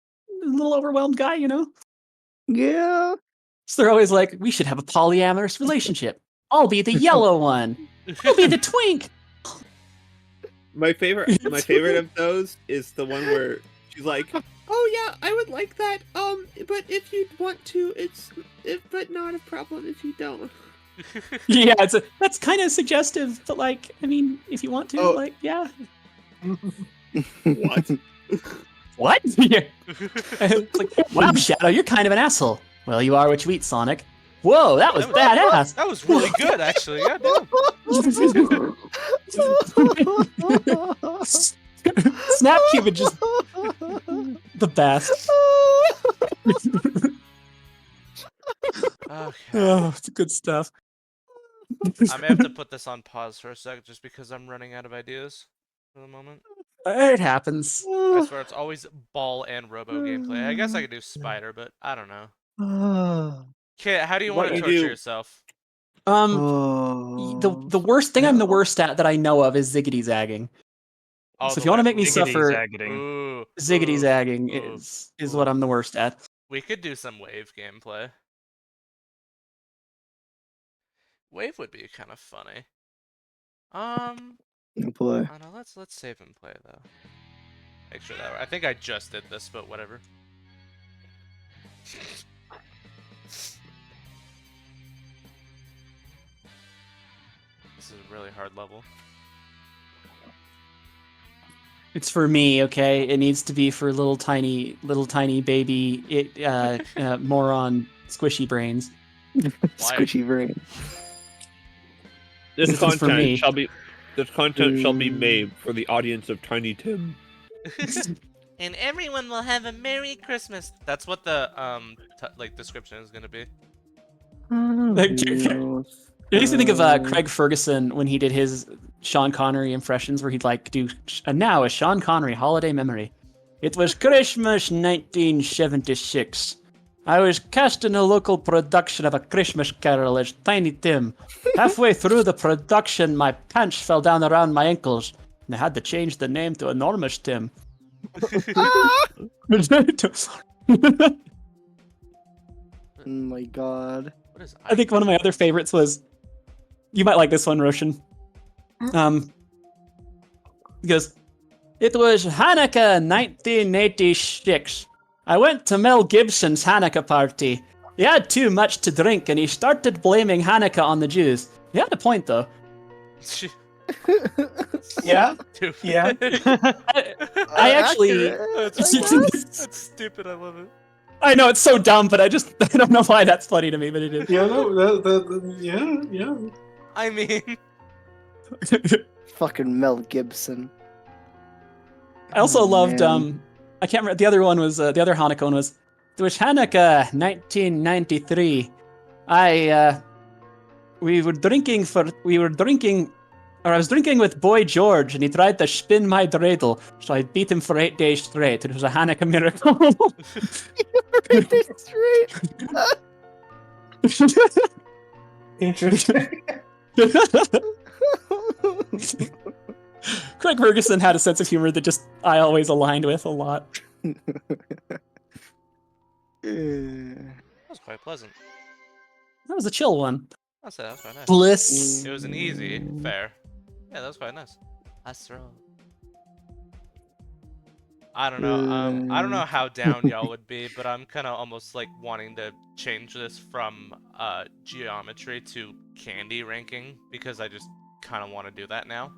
a little overwhelmed guy, you know? Yeah. So they're always like, we should have a polyamorous relationship. I'll be the yellow one. I'll be the twink. My favorite of those is the one where she's like, "Oh yeah, I would like that. But if you want to, but not a problem if you don't." Yeah, that's kind of suggestive, but like, I mean, if you want to, Oh. like, yeah. What? What? It's like, wow, Shadow, you're kind of an asshole. Well, you are what you eat, Sonic. Whoa, that was badass. That was really good, actually. Yeah, damn. Snapcube is just the best. Okay. Oh, it's good stuff. I may have to put this on pause for a sec just because I'm running out of ideas for the moment. It happens. I swear it's always ball and robo gameplay. I guess I could do spider, but I don't know. Kit, how do you Why want to don't torture you do- yourself? The worst thing I'm the worst at that I know of is ziggity zagging. All So the if you want to way- make me Ziggity suffer, zaggiting. Ooh, ziggity ooh, zagging ooh, is what I'm the worst at. We could do some wave gameplay. Wave would be kind of funny. Oh boy. Oh no, let's save and play though. Make sure that I think I just did this, but whatever. This is a really hard level. It's for me, okay? It needs to be for little tiny baby moron squishy brains. Squishy brain. This is for me. This content shall be made for the audience of Tiny Tim. And everyone will have a Merry Christmas. That's what the description is gonna be. It makes me think of Craig Ferguson when he did his Sean Connery impressions, where he'd like do now a Sean Connery holiday memory. It was Christmas 1976. I was cast in a local production of A Christmas Carol as Tiny Tim. Halfway through the production, my pants fell down around my ankles, and I had to change the name to Enormous Tim. Oh my god. What is I think one of my other favorites was, you might like this one, Roshan. He goes, it was Hanukkah 1986. I went to Mel Gibson's Hanukkah party. He had too much to drink, and he started blaming Hanukkah on the Jews. He had a point, though. Yeah? Stupid. Yeah. I actually... That's stupid. I love it. I know, it's so dumb, but I don't know why that's funny to me, but it is. Yeah, no, yeah. I mean, Fucking Mel Gibson. I also Oh, loved, man. I can't remember, the other one was, the other Hanukkah one was, it was Hanukkah 1993. I was drinking with Boy George, and he tried to spin my dreidel, so I beat him for 8 days straight. It was a Hanukkah miracle. 8 days straight. Interesting. Craig Ferguson had a sense of humor that just I always aligned with a lot. that was quite pleasant. That was a chill one. I'll say that was quite nice. Bliss. It was an easy, fair. Yeah, that was quite nice. Astro. I don't know. I don't know how down y'all would be, but I'm kind of almost like wanting to change this from geometry to candy ranking because I just kind of want to do that now.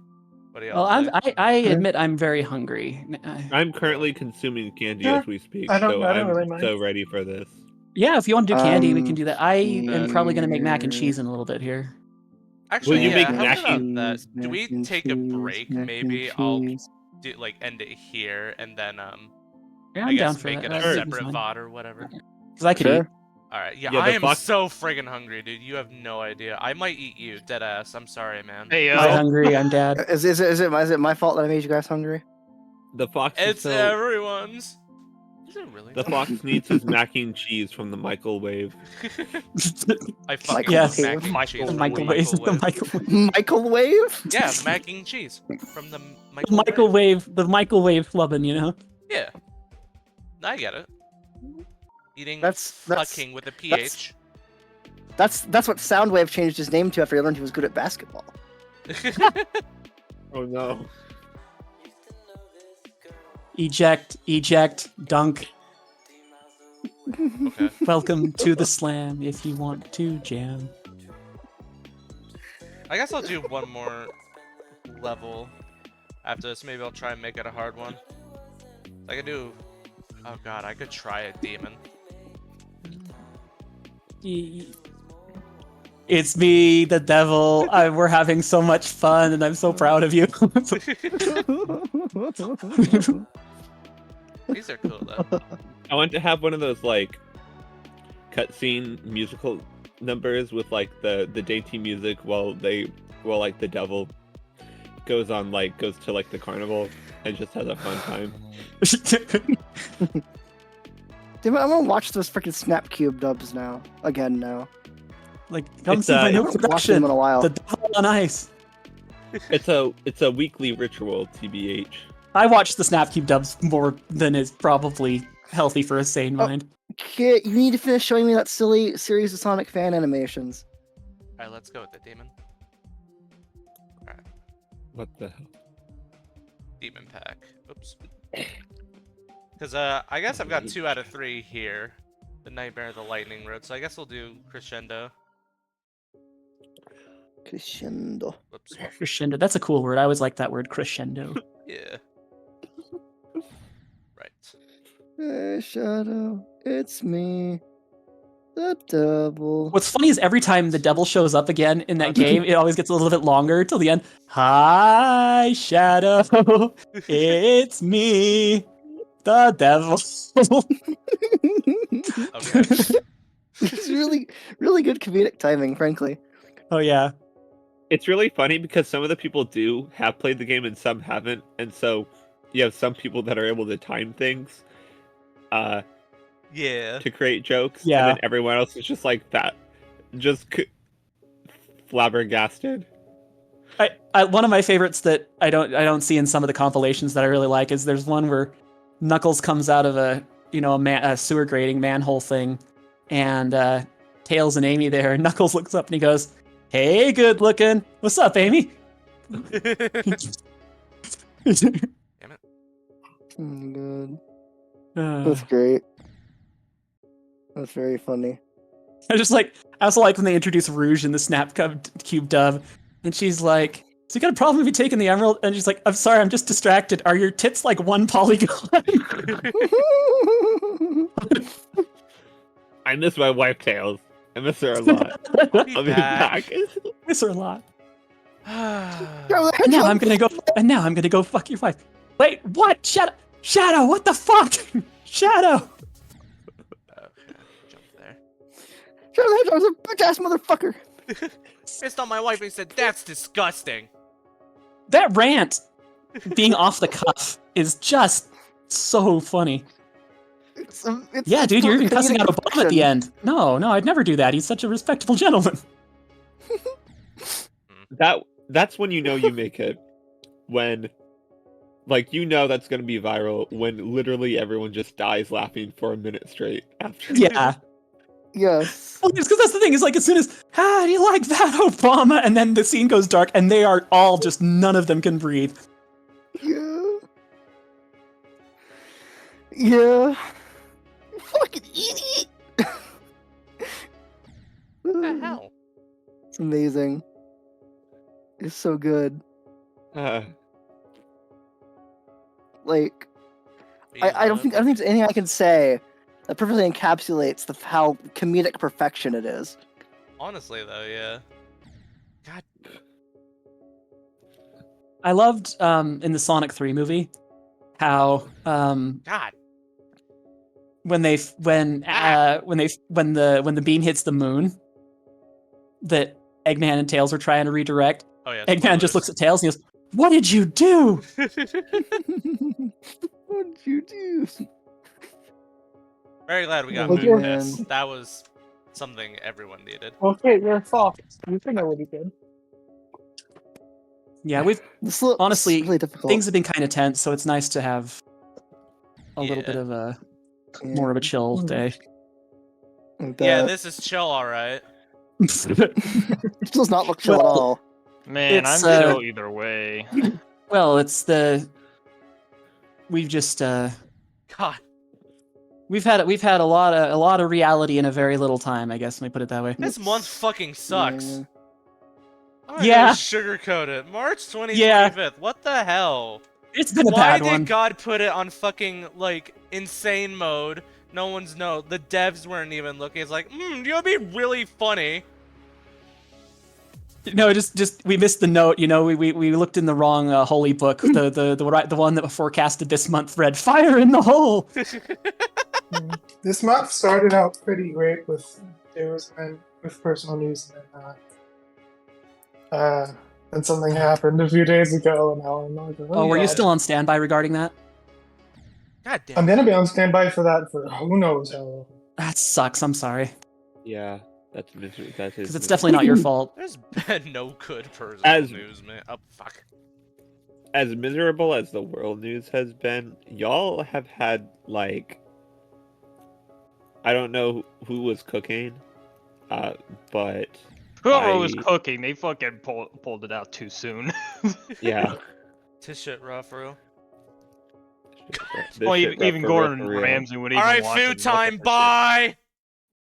What do y'all Well, say? I admit I'm very hungry. I'm currently consuming candy Yeah, as we speak, I don't so I'm really mind. so ready for this. Yeah, if you want to do candy, we can do that. I am probably gonna make mac and here. cheese in a little bit here. Actually, Will you yeah, make how mac about and that? cheese, Do we mac and take a cheese, break? mac and Maybe I'll cheese. do like end it here and then Yeah, I I'm down guess for make that. it a Sure. separate VOD or whatever. Because I could eat. Alright, yeah, Yeah, I the am fox- so friggin' hungry, dude. You have no idea. I might eat you, dead ass. I'm sorry, man. Hey I'm yo. hungry. I'm dad. Is it my fault that I made you guys hungry? The fox is It's so everyone's. Is it really? the fox needs his mac and cheese from the microwave. I fucking Yes. love mac and cheese. The from microwave. The microwave. microwave. Microwave? Yeah, mac and cheese from the The microwave. microwave. The microwave flubbing, you know. Yeah, I get it. Eating That's- fucking with a ph. That's what Soundwave changed his name to after he learned he was good at basketball. Oh no. Eject. Dunk. Okay. Welcome to the slam. If you want to jam. I guess I'll do one more level after this. Maybe I'll try and make it a hard one. I could do. Oh god, I could try a demon. It's me, the devil. We're having so much fun, and I'm so proud of you. These are cool though. I want to have one of those like cutscene musical numbers with like the dainty music while like the devil goes to like the carnival and just has a fun time. Damn it, I'm gonna watch those freaking Snapcube dubs now. Again now. Like, come It's, see my I new haven't watched production. them in a while. The devil on ice. It's a weekly ritual, TBH. I watch the Snapcube dubs more than is probably healthy for a sane mind. Kid, you need to finish showing me that silly series of Sonic fan animations. Alright, let's go with the demon. Alright, What the hell? demon pack. Oops. Because I guess I've got 2 out of 3 here. The Nightmare of the Lightning Road, so I guess we'll do Crescendo. Crescendo. Whoops. Crescendo. That's a cool word. I always like that word, crescendo. Yeah. Right. Hey, Shadow, it's me, the devil. What's funny is every time the devil shows up again in that game, it always gets a little bit longer till the end. Hi, Shadow. It's me, the devil. Okay. It's really, really good comedic timing, frankly. Oh, yeah. It's really funny because some of the people have played the game and some haven't, and so you have some people that are able to time things Yeah. to create jokes, Yeah. and then everyone else is just like that, just flabbergasted. One of my favorites that I don't see in some of the compilations that I really like is there's one where Knuckles comes out of a sewer grating manhole thing, and Tails and Amy there, and Knuckles looks up and he goes, "Hey, good looking. What's up, Amy?" Damn it. Oh, God. Uh, That's great. That's very funny. I also like when they introduce Rouge in the Snap Cube dub, and she's like, "So you got a problem if you taking the emerald?" And she's like, "I'm sorry, I'm just distracted. Are your tits like one polygon?" I miss my wife Tails. I miss her a lot. I'll be I'll be back. back. Miss her a lot. Charlie And now I'm Hedgehog. gonna go fuck your wife. Wait, what? Shadow, what the fuck? Shadow. Jump there. Charlie Hedgehog's a bitch ass motherfucker. Pissed on my wife and said, "That's disgusting." That rant, being off the cuff, is just so funny. It's Yeah, dude, you're even cussing out comedic Obama at the perfection. end. No, I'd never do that. He's such a respectable gentleman. That's when you know you make it. When, like, you know that's gonna be viral when literally everyone just dies laughing for a minute straight after. Yeah. Yes. Well, it's because that's the thing, is like as soon as, do you like that, Obama? And then the scene goes dark and they are all just, none of them can breathe. Yeah. Yeah. Fucking idiot. What the hell? It's amazing. It's so good. Like, I don't think there's anything I can say that perfectly encapsulates how comedic perfection it is. Honestly, though, yeah. God. I loved in the Sonic 3 movie how God. when the beam hits the moon, that Eggman and Tails were trying to redirect. Oh yeah. Eggman just looks at Tails and he goes, "What did you do?" What did you do? Very glad we got Oh, Moon man. Piss. That was something everyone needed. Okay, you're soft. You think I would be good. Yeah, we've honestly, really difficult. things have been kind of tense, so it's nice to have a little bit of a more of a chill day. Yeah, this is chill, alright. It does not look chill at Well, all. Man, I'm It's, chill either way. Well, we've just God. we've had a lot of reality in a very little time, I guess. Let me put it that way. This month fucking sucks. Yeah. I'm not Yeah. gonna sugarcoat it. March 25th. Yeah. What the hell? It's been a Why bad did one. God put it on fucking, like, insane mode? No one's the devs weren't even looking. It's like, you would be really funny. No, just we missed the note. You know, we looked in the wrong holy book. The one that forecasted this month read "Fire in the hole." This month started out pretty great with news and with personal news, and then something happened a few days ago, and now I'm like, Oh, were you yeah. still on standby regarding that? God damn. I'm gonna be on standby for that for who knows how long. That sucks. I'm sorry, Yeah, that's misery. That is. because it's definitely not your fault. There's been no good personal As- news, man. Oh, fuck. As miserable as the world news has been, y'all have had, like, I don't know who was cooking, but Whoever was cooking, they fucking pulled it out too soon. yeah. This shit rough, bro. This Well, shit even for Gordon real. Ramsay would even Alright, watch food it. time, bye!